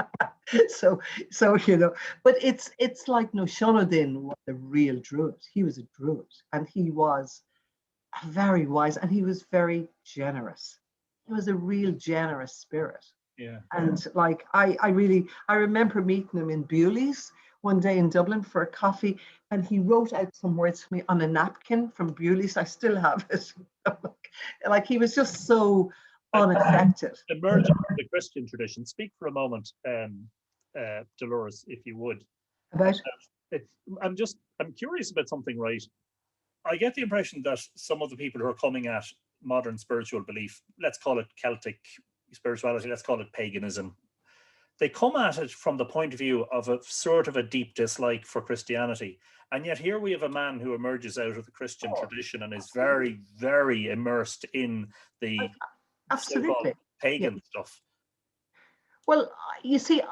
B: but it's like, no, Sean O'Dinn was a real Druid. He was a Druid, and he was very wise, and he was very generous. He was a real generous spirit.
A: Yeah.
B: And like, I remember meeting him in Bewley's one day in Dublin for a coffee, and he wrote out some words for me on a napkin from Bewley's. I still have it. Like, he was just so unaffected.
A: Emerging from the Christian tradition. Speak for a moment, Dolores, if you would.
B: About?
A: I'm curious about something, right? I get the impression that some of the people who are coming at modern spiritual belief, let's call it Celtic spirituality, let's call it paganism, they come at it from the point of view of a sort of a deep dislike for Christianity. And yet here we have a man who emerges out of the Christian tradition and is very, very immersed in the so-called pagan stuff.
B: Well, you see,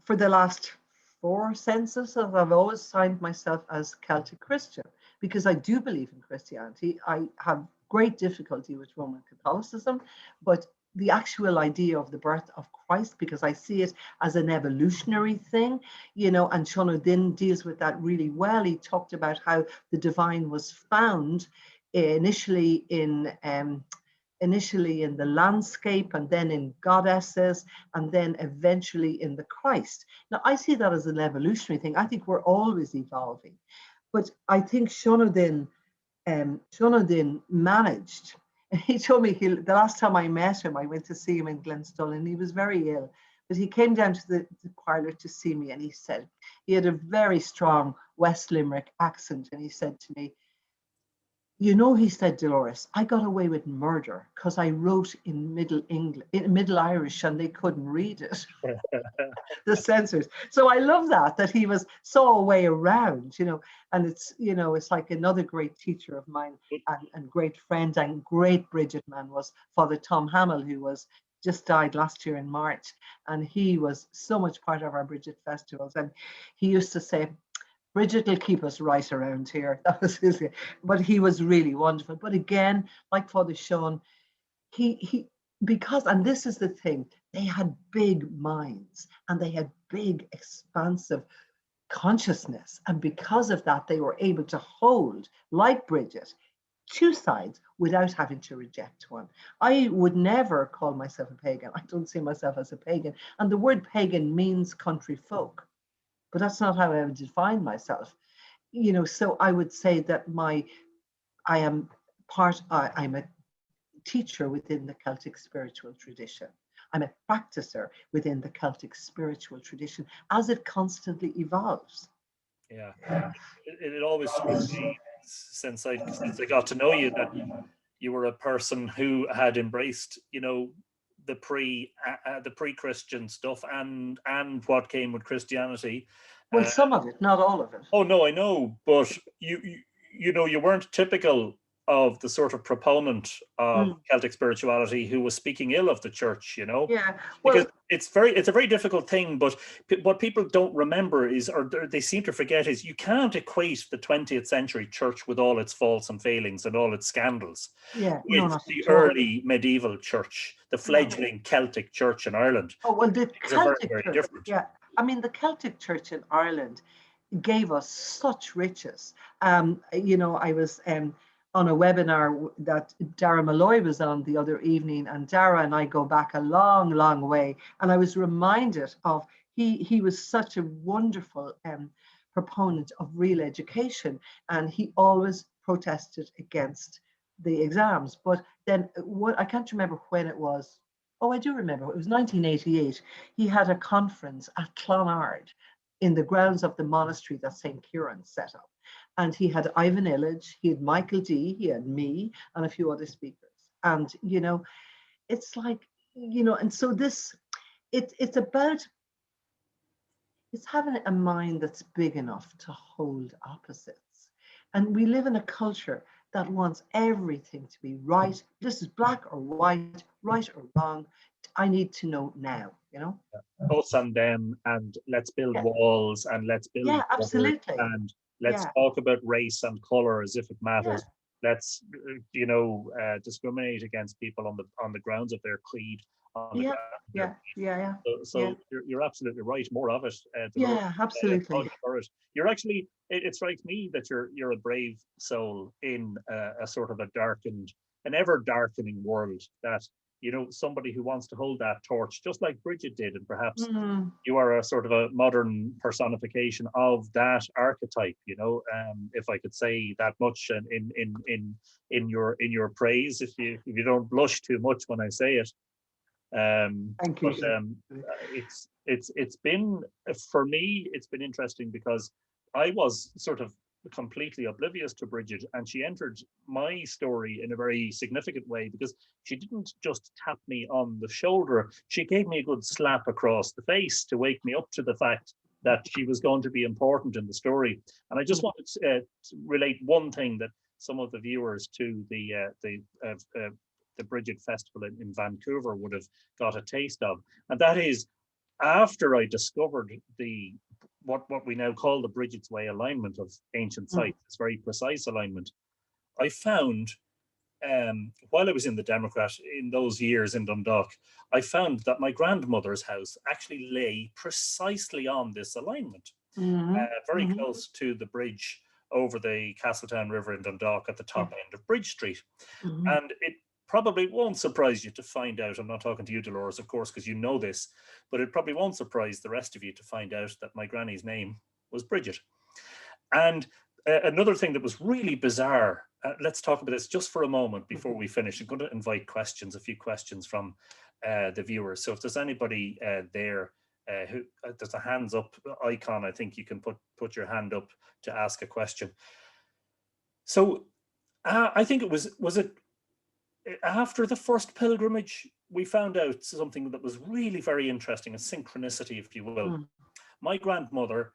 B: for the last 4 censuses, I've always signed myself as Celtic Christian, because I do believe in Christianity. I have great difficulty with Roman Catholicism, but the actual idea of the birth of Christ, because I see it as an evolutionary thing, and Sean O'Dinn deals with that really well. He talked about how the divine was found initially in initially in the landscape, and then in goddesses, and then eventually in the Christ. Now, I see that as an evolutionary thing. I think we're always evolving. But I think Shonodin managed. And he told me the last time I met him, I went to see him in Glenstullen. He was very ill, but he came down to the parlour to see me, and he said he had a very strong West Limerick accent, and he said to me, "You know," he said, "Dolores, I got away with murder because I wrote in Middle English, in Middle Irish, and they couldn't read it, the censors." So I love that he saw a way around, and it's like another great teacher of mine and great friend and great Bridget man was Father Tom Hamill, who was just died last year in March, and he was so much part of our Bridget festivals, and he used to say, "Bridget will keep us right around here." That was his, but he was really wonderful. But again, like Father Sean, he because, and this is the thing, they had big minds and they had big, expansive consciousness, and because of that, they were able to hold, like Bridget, two sides without having to reject one. I would never call myself a pagan. I don't see myself as a pagan, and the word pagan means country folk. But that's not how I would define myself. So I would say that I'm a teacher within the Celtic spiritual tradition. I'm a practicer within the Celtic spiritual tradition as it constantly evolves.
A: Yeah, it always struck me since I got to know you that you were a person who had embraced, the pre-Christian stuff and what came with Christianity.
B: Well, some of it, not all of it.
A: Oh no, I know, but you weren't typical of the sort of proponent of Celtic spirituality who was speaking ill of the church,
B: Yeah,
A: because
B: well,
A: it's a very difficult thing. But what people don't remember is, or they seem to forget, is you can't equate the 20th century church with all its faults and failings and all its scandals
B: yeah, no,
A: with
B: not
A: the
B: at all.
A: early medieval church, the fledgling Celtic church in Ireland.
B: Oh, well, the
A: Things are very,
B: Celtic
A: very
B: church,
A: different.
B: yeah. I mean, the Celtic church in Ireland gave us such riches. I was on a webinar that Dara Malloy was on the other evening, and Dara and I go back a long, long way. And I was reminded of he was such a wonderful proponent of real education, and he always protested against the exams. But then I can't remember when it was. Oh, I do remember. It was 1988. He had a conference at Clonard in the grounds of the monastery that St. Kieran set up. And he had Ivan Illich, he had Michael D, he had me, and a few other speakers. And, it's like, and so it's about, it's having a mind that's big enough to hold opposites. And we live in a culture that wants everything to be right. This is black or white, right or wrong. I need to know now,
A: Us and them, and let's build
B: Yeah.
A: walls, and let's build
B: Yeah,
A: borders,
B: absolutely.
A: and let's
B: Yeah.
A: talk about race and color as if it matters.
B: Yeah.
A: Let's discriminate against people on the grounds of their creed, on the
B: Yeah.
A: grounds of their
B: Yeah. Yeah.
A: so
B: Yeah.
A: you're absolutely right. More of it, Dolores.
B: Yeah, absolutely.
A: You're actually. It strikes me that you're a brave soul in a sort of an ever darkening world. That somebody who wants to hold that torch, just like Bridget did, and perhaps
B: Mm.
A: you are a sort of a modern personification of that archetype. If I could say that much, in your praise, if you don't blush too much when I say it.
B: Thank you.
A: But it's been, for me, it's been interesting because I was sort of completely oblivious to Bridget, and she entered my story in a very significant way because she didn't just tap me on the shoulder, she gave me a good slap across the face to wake me up to the fact that she was going to be important in the story. And I just wanted to relate one thing that some of the viewers to the Bridget Festival in Vancouver would have got a taste of, and that is, after I discovered what we now call the Bridget's Way alignment of ancient sites, this very precise alignment, I found, while I was in the Democrat in those years in Dundalk, I found that my grandmother's house actually lay precisely on this alignment, very close to the bridge over the Castletown River in Dundalk at the top end of Bridge Street. And probably won't surprise you to find out, I'm not talking to you, Dolores, of course, because you know this, but it probably won't surprise the rest of you to find out that my granny's name was Bridget. And another thing that was really bizarre, let's talk about this just for a moment before we finish. I'm going to invite questions, a few questions from the viewers. So if there's anybody there who there's a hands up icon, I think you can put your hand up to ask a question. So I think it was it after the first pilgrimage, we found out something that was really very interesting, a synchronicity, if you will. My grandmother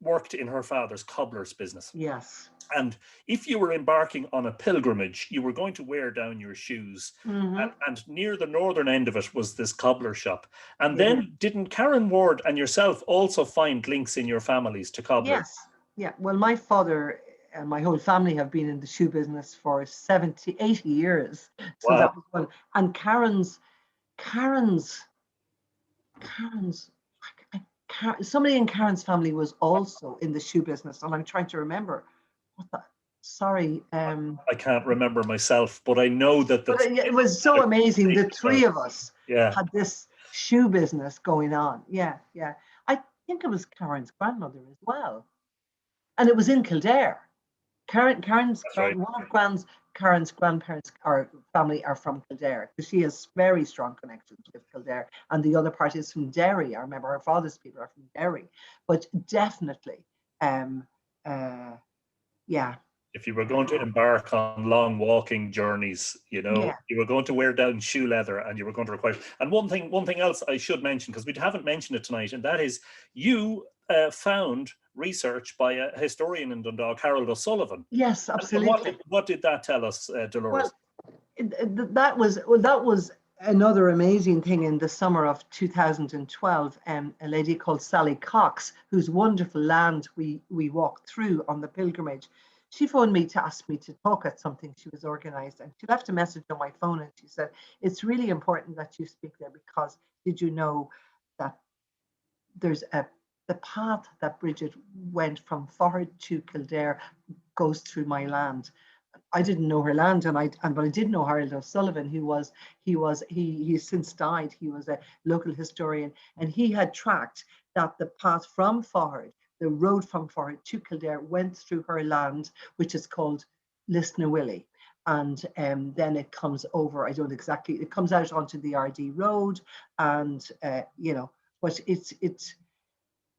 A: worked in her father's cobbler's business.
B: Yes.
A: And if you were embarking on a pilgrimage, you were going to wear down your shoes. And near the northern end of it was this cobbler shop. And then didn't Karen Ward and yourself also find links in your families to cobblers?
B: Yes. Yeah. Well, my father and my whole family have been in the shoe business for 70, 80 years. So that was one. And Karen's, somebody in Karen's family was also in the shoe business. And I'm trying to remember what the, sorry.
A: I can't remember myself, but I know that
B: it was so amazing. The three of us
A: had
B: this shoe business going on. Yeah. I think it was Karen's grandmother as well. And it was in Kildare. Karen's grandparents or family are from Kildare, because she has very strong connections with Kildare, and the other part is from Derry. I remember her father's people are from Derry, but definitely, yeah.
A: If you were going to embark on long walking journeys, you were going to wear down shoe leather, and you were going to require. And one thing else I should mention, because we haven't mentioned it tonight, and that is you found research by a historian in Dundalk, Harold O'Sullivan.
B: Yes, absolutely.
A: What did that tell us, Dolores?
B: Well, that was another amazing thing in the summer of 2012. A lady called Sally Cox, whose wonderful land we walked through on the pilgrimage, she phoned me to ask me to talk at something she was organized, and she left a message on my phone, and she said, it's really important that you speak there, because did you know that there's the path that Bridget went from Fahard to Kildare goes through my land. I didn't know her land, but I did know Harold O'Sullivan, he's since died. He was a local historian, and he had tracked that the path from Fahard, the road from Fahard to Kildare, went through her land, which is called Lisnawilly. And then it comes over, it comes out onto the RD road, and but it's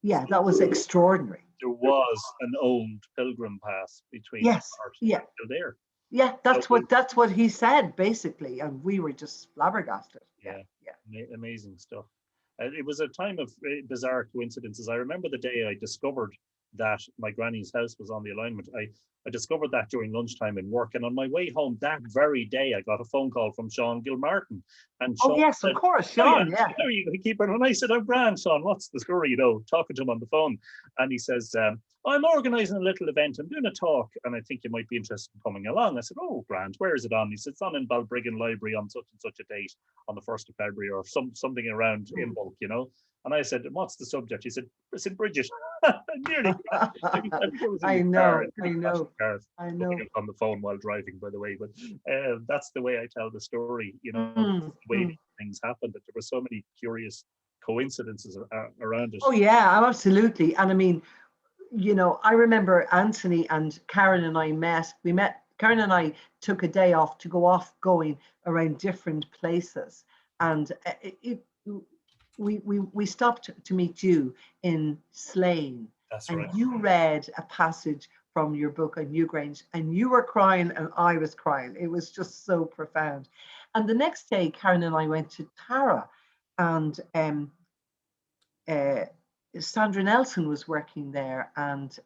B: yeah, that was extraordinary.
A: There was an old pilgrim path between Kildare.
B: Yeah, that's what he said basically, and we were just flabbergasted. Yeah.
A: Amazing stuff. It was a time of bizarre coincidences. I remember the day I discovered that my granny's house was on the alignment. I discovered that during lunchtime in work, and on my way home that very day, I got a phone call from Sean Gilmartin. And Sean
B: yes,
A: said,
B: of course, Sean.
A: How are you keeping? And I said, I'm grand, Sean. What's the story? Talking to him on the phone, and he says, I'm organising a little event. I'm doing a talk, and I think you might be interested in coming along. I said, oh, grand. Where is it on? He said, it's on in Balbriggan Library on such and such a date on the 1st of February, or something around in bulk, And I said, what's the subject? He said, Bridget. Nearly.
B: I know.
A: On the phone while driving, by the way, but that's the way I tell the story. The way things happened. That there were so many curious coincidences around it.
B: Oh yeah, absolutely. And I mean, I remember Anthony and Karen and I met. Karen and I took a day off to going around different places, and we stopped to meet you in Slane.
A: That's
B: and
A: right.
B: You read a passage from your book on Newgrange, and you were crying and I was crying. It was just so profound. And the next day, Karen and I went to Tara, and Sandra Nelson was working there, and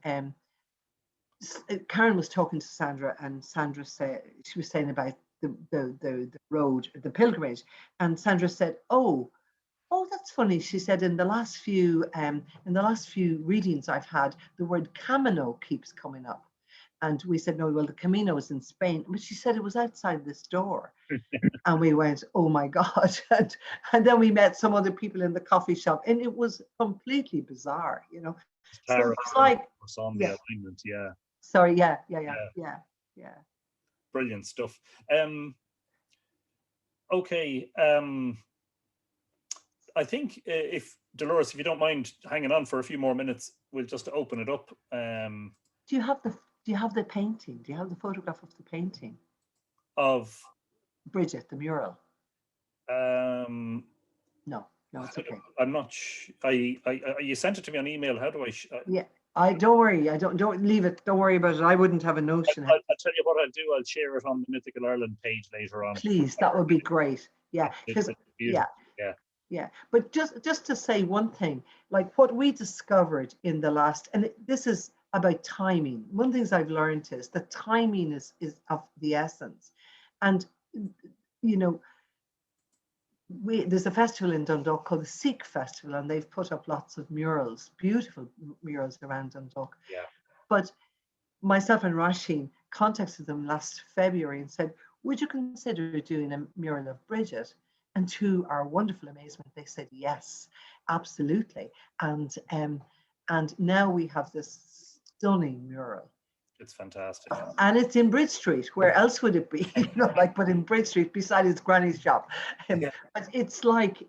B: Karen was talking to Sandra, and Sandra said, she was saying about the road, the pilgrimage, and Sandra said, oh, that's funny. She said, in the last few readings I've had, the word Camino keeps coming up. And we said, no, well, the Camino is in Spain. But she said it was outside this door. And we went, oh my God. And then we met some other people in the coffee shop, and it was completely bizarre, So it was like,
A: on the alignment, yeah.
B: Sorry, yeah.
A: Brilliant stuff. Okay. I think if Dolores, if you don't mind hanging on for a few more minutes, we'll just open it up.
B: Do you have the painting? Do you have the photograph of the painting
A: Of
B: Bridget, the mural? No, it's okay.
A: I'm not. You sent it to me on email. How do I?
B: Yeah, don't worry. I don't leave it. Don't worry about it. I wouldn't have a notion.
A: I'll tell you what I'll do. I'll share it on the Mythical Ireland page later on.
B: Please, that would be great. Yeah, because yeah. But just to say one thing, like what we discovered in the last, and this is about timing. One of the things I've learned is that timing is of the essence, and you know. There's a festival in Dundalk called the Sikh Festival, and they've put up lots of murals, beautiful murals around Dundalk.
A: Yeah.
B: But myself and Rasheen contacted them last February and said, would you consider doing a mural of Bridget? And to our wonderful amazement, they said yes, absolutely. And now we have this stunning mural.
A: It's fantastic.
B: And it's in Bridge Street. Where else would it be? But in Bridge Street, beside his granny's shop. But it's like,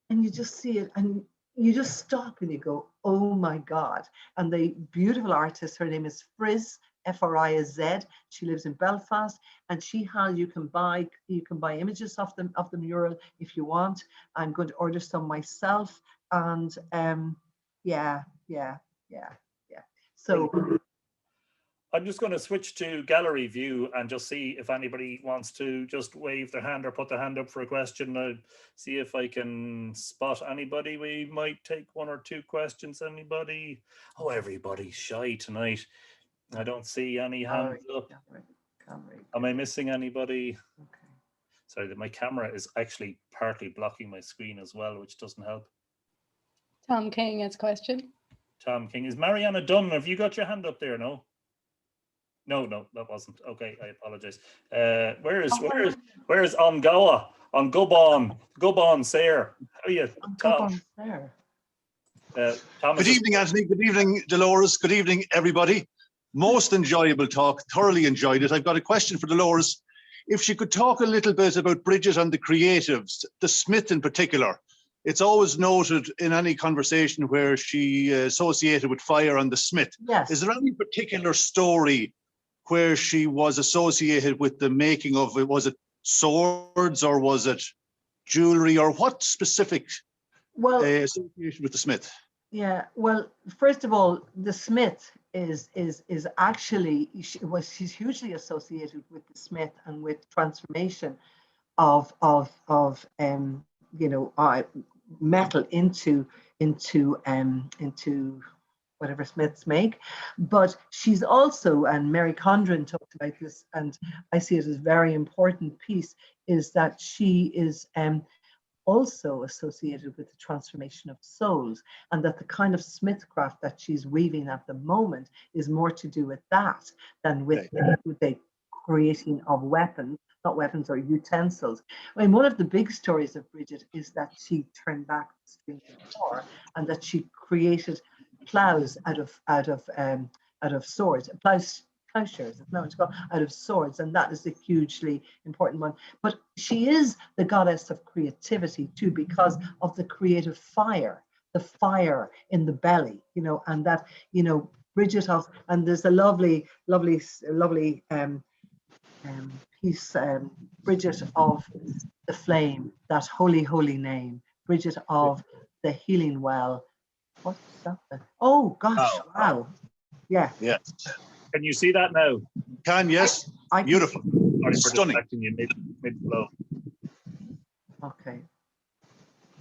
B: and you just see it, and you just stop and you go, oh my God. And the beautiful artist, her name is Friz, F-R-I-Z. She lives in Belfast, and you can buy images of the mural if you want. I'm going to order some myself, and yeah. So.
A: I'm just going to switch to gallery view and just see if anybody wants to just wave their hand or put their hand up for a question. I'll see if I can spot anybody. We might take one or two questions. Anybody? Oh, everybody's shy tonight. I don't see any hands up. Am I missing anybody?
B: Okay.
A: Sorry, my camera is actually partly blocking my screen as well, which doesn't help.
C: Tom King has a question. Tom
A: King. Is Mariana Dunn? Have you got your hand up there? No? No, that wasn't. Okay, I apologize. Where is Ongawa? On Gobon Sayre. How are you, Tom?
D: Good evening, Anthony. Good evening, Dolores. Good evening, everybody. Most enjoyable talk. Thoroughly enjoyed it. I've got a question for Dolores. If she could talk a little bit about Bridget and the creatives, the Smith in particular. It's always noted in any conversation where she associated with fire and the Smith.
B: Yes.
D: Is there any particular story where she was associated with the making of it? Was it swords or was it jewelry, or what specific association with the Smith?
B: Yeah, well, first of all, the Smith is actually, she's hugely associated with the Smith and with transformation of metal into whatever Smiths make. But she's also, and Mary Condren talked about this, and I see it as a very important piece, is that she is also associated with the transformation of souls, and that the kind of smithcraft that she's weaving at the moment is more to do with that than with the creating of weapons, not weapons or utensils. I mean, one of the big stories of Bridget is that she turned back the streams of war, and that she created plows out of swords, plowshares, it's now it's called, out of swords, and that is a hugely important one. But she is the goddess of creativity too, because of the creative fire, the fire in the belly, and that, Bridget of, and there's a lovely piece, Bridget of the flame, that holy name, Bridget of the healing well. What's that? Oh gosh, wow. Yeah.
D: Yeah.
A: Can you see that now?
D: Yes. Beautiful. Stunning.
A: You mid-flow.
B: Okay.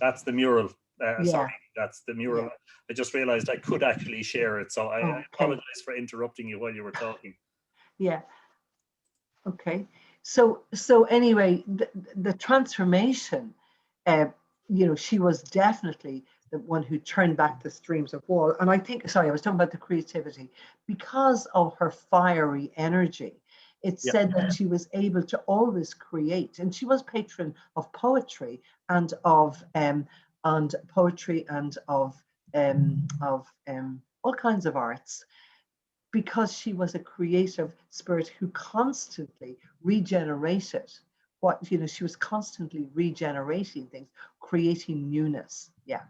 A: That's the mural.
B: Yeah.
A: Sorry, that's the mural.
B: Yeah.
A: I just realized I could actually share it, so I apologize for interrupting you while you were talking.
B: Yeah. Okay. So anyway, the transformation, she was definitely the one who turned back the streams of war. And I think, sorry, I was talking about the creativity. Because of her fiery energy, it's said that she was able to always create, and she was patron of poetry and of all kinds of arts, because she was a creative spirit who constantly regenerated what, you know, she was constantly regenerating things, creating newness. Yeah.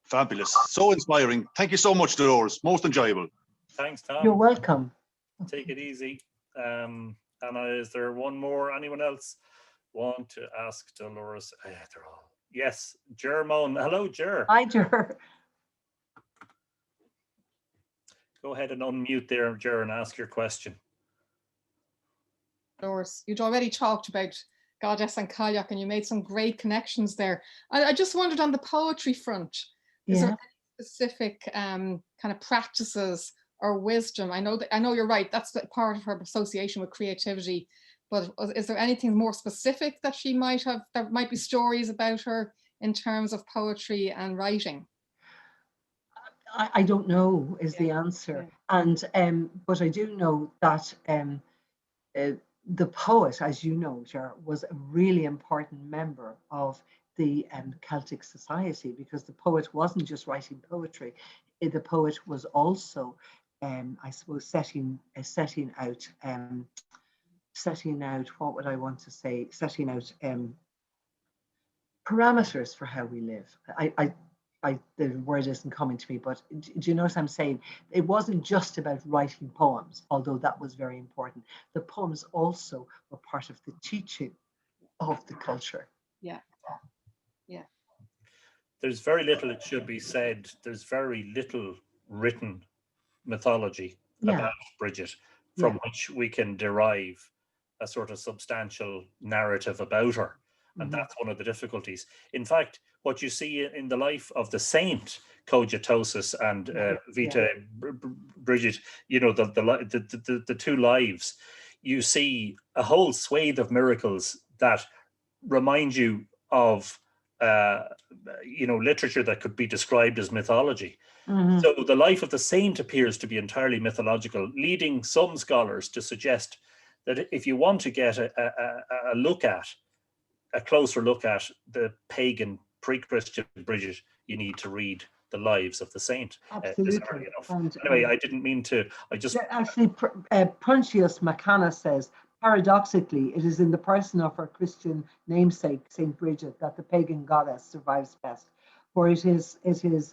D: Fabulous. So inspiring. Thank you so much, Dolores. Most enjoyable.
A: Thanks, Tom.
B: You're welcome.
A: Take it easy. And is there one more? Anyone else want to ask Dolores? They're all. Yes, Germone. Hello, Ger.
B: Hi, Ger.
A: Go ahead and unmute there, Ger, and ask your question.
C: Dolores, you'd already talked about Goddess and Kalyak, and you made some great connections there. I just wondered on the poetry front, is there any specific kind of practices or wisdom? I know you're right, that's part of her association with creativity, but is there anything more specific that she might have, there might be stories about her in terms of poetry and writing?
B: I don't know is the answer. And but I do know that the poet, as you know, Ger, was a really important member of the Celtic society, because the poet wasn't just writing poetry. The poet was also, I suppose, setting out, what would I want to say? Setting out parameters for how we live. The word isn't coming to me, but do you know what I'm saying? It wasn't just about writing poems, although that was very important. The poems also were part of the teaching of the culture.
C: Yeah. Yeah.
A: There's very little, it should be said, there's very little written mythology about Bridget from which we can derive a sort of substantial narrative about her. And that's one of the difficulties. In fact, what you see in the life of the saint Cogitosus and Vita Bridget, you know, the two lives, you see a whole swathe of miracles that remind you of you know, literature that could be described as mythology. So the life of the saint appears to be entirely mythological, leading some scholars to suggest that if you want to get a closer look at the pagan pre-Christian Bridget, you need to read the lives of the saint.
B: Absolutely.
A: Anyway, I didn't mean to. I just
B: actually, Proncius Macanna says, paradoxically, it is in the person of her Christian namesake, Saint Bridget, that the pagan goddess survives best. For it is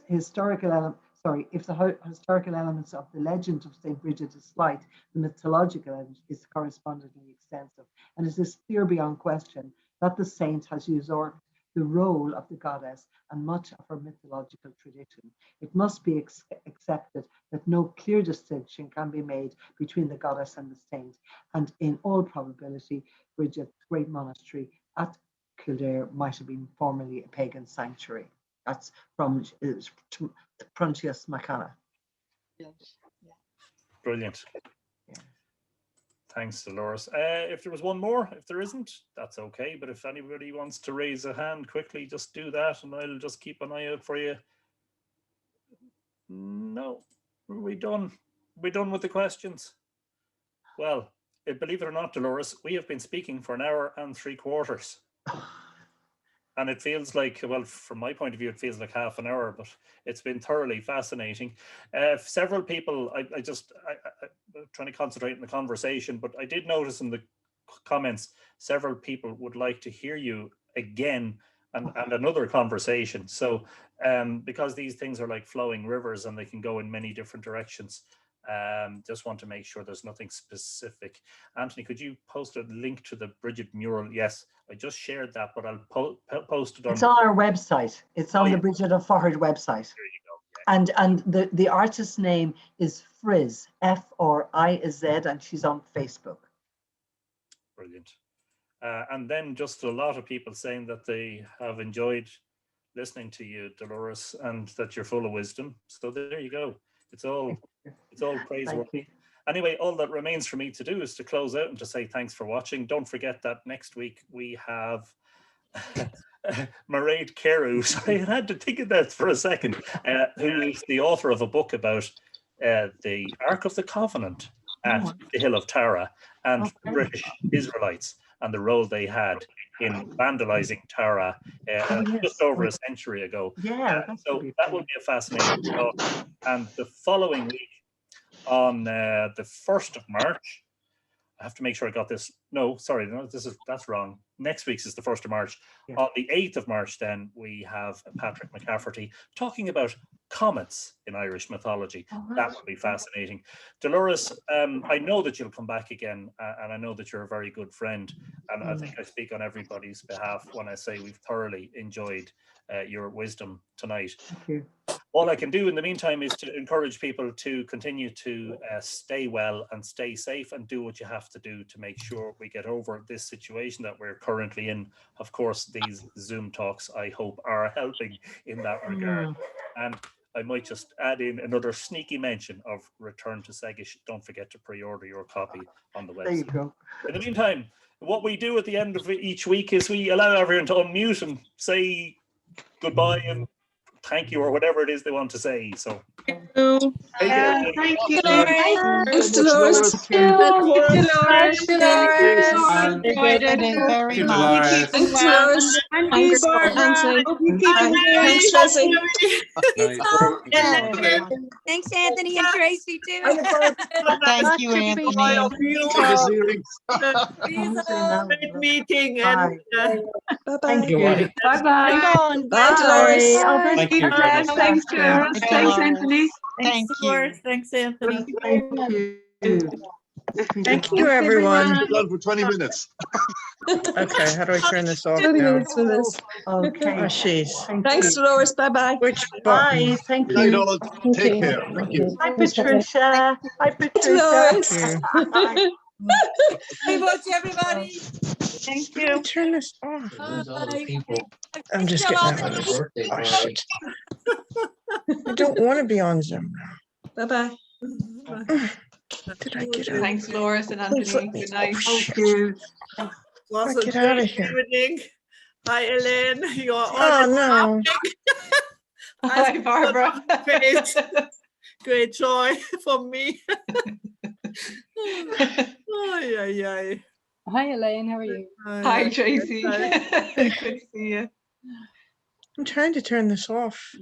B: historical element. Sorry, if the historical elements of the legend of Saint Bridget is slight, the mythological element is correspondingly extensive, and it is clear beyond question that the saint has usurped the role of the goddess and much of her mythological tradition. It must be accepted that no clear distinction can be made between the goddess and the saint, and in all probability, Bridget's great monastery at Kildare might have been formerly a pagan sanctuary. That's from Proncius Macanna.
A: Brilliant. Thanks, Dolores. If there was one more, if there isn't, that's okay. But if anybody wants to raise a hand quickly, just do that and I'll just keep an eye out for you. No, are we done? Are we done with the questions? Well, believe it or not, Dolores, we have been speaking for 1 hour and 3/4. And it feels like, well, from my point of view, it feels like half an hour, but it's been thoroughly fascinating. Several people, I'm trying to concentrate on the conversation, but I did notice in the comments, several people would like to hear you again and another conversation. So because these things are like flowing rivers and they can go in many different directions, just want to make sure there's nothing specific. Anthony, could you post a link to the Bridget mural? Yes, I just shared that, but I'll post it on.
B: It's on our website. It's on the Bridget of Fahard website.
A: There you go. Yeah.
B: And the artist's name is Friz, F-R-I-Z, and she's on Facebook.
A: Brilliant. And then just a lot of people saying that they have enjoyed listening to you, Dolores, and that you're full of wisdom. So there you go. It's all praiseworthy. Anyway, all that remains for me to do is to close out and to say thanks for watching. Don't forget that next week we have Mairead Carew. Sorry, I had to think of that for a second. Who is the author of a book about the Ark of the Covenant at the Hill of Tara and British Israelites and the role they had in vandalizing Tara just over a century ago. So that will be a fascinating talk. And the following week, on the 1st of March, I have to make sure I got this. No, sorry, no, that's wrong. next week's is the 1st of March.
B: Yeah.
A: On the 8th of March, then, we have Patrick McCafferty talking about comets in Irish mythology. That would be fascinating. Dolores, I know that you'll come back again, and I know that you're a very good friend, and I think I speak on everybody's behalf when I say we've thoroughly enjoyed your wisdom tonight.
B: Thank you.
A: All I can do in the meantime is to encourage people to continue to stay well and stay safe, and do what you have to do to make sure we get over this situation that we're currently in. Of course, these Zoom talks, I hope, are helping in that regard. And I might just add in another sneaky mention of Return to Segish. Don't forget to pre-order your copy on the website.
B: There you go.
A: In the meantime, what we do at the end of each week is we allow everyone to unmute and say goodbye and thank you, or whatever it is they want to say. So
E: Thank you.
F: Thank you.
E: Thanks, Dolores.
F: Thank you, Dolores.
C: Enjoyed it very much.
E: Thanks, Dolores.
F: Thanks, Barbara.
E: Thanks, Leslie.
G: Thanks, Anthony and Tracy, too.
C: Thank you, Anthony.
F: Great meeting. And
E: Bye-bye.
B: Thank you.
F: bye-bye.
E: Bye, Dolores.
B: Thank you.
F: Thanks, Dolores. Thanks, Anthony.
C: Thank you.
F: Thanks, Anthony.
B: Thank you.
H: Thank you, everyone.
D: We're done for 20 minutes.
H: Okay, how do I turn this off
E: 20
H: now?
E: minutes for this.
B: Okay.
H: Oh, jeez.
E: Thanks, Dolores. Bye-bye.
H: Which
B: Bye.
H: button?
B: Thank
D: Good night,
B: you.
D: all. Take care. Thank you.
B: Hi, Patricia. Hi, Patricia.
E: Dolores.
G: Hey, much, everybody.
F: Thank
H: How do I
F: you.
H: turn this off?
G: Bye.
H: I'm just getting out of this. Oh, shit. I don't want to be on Zoom now.
E: Bye-bye.
H: Did I get out?
F: Thanks, Dolores and
H: Please let
F: Anthony.
H: me-
F: Good night.
H: Oh,
B: Thank you.
F: Was
H: Get out of here.
F: evening. Hi, Elaine. You're
H: Oh, no.
F: Hi, Barbara. Great joy for me. Ay, ay, ay.
C: Hi, Elaine. How are you?
F: Hi, Tracy. Good to see you.
H: I'm trying to turn this off.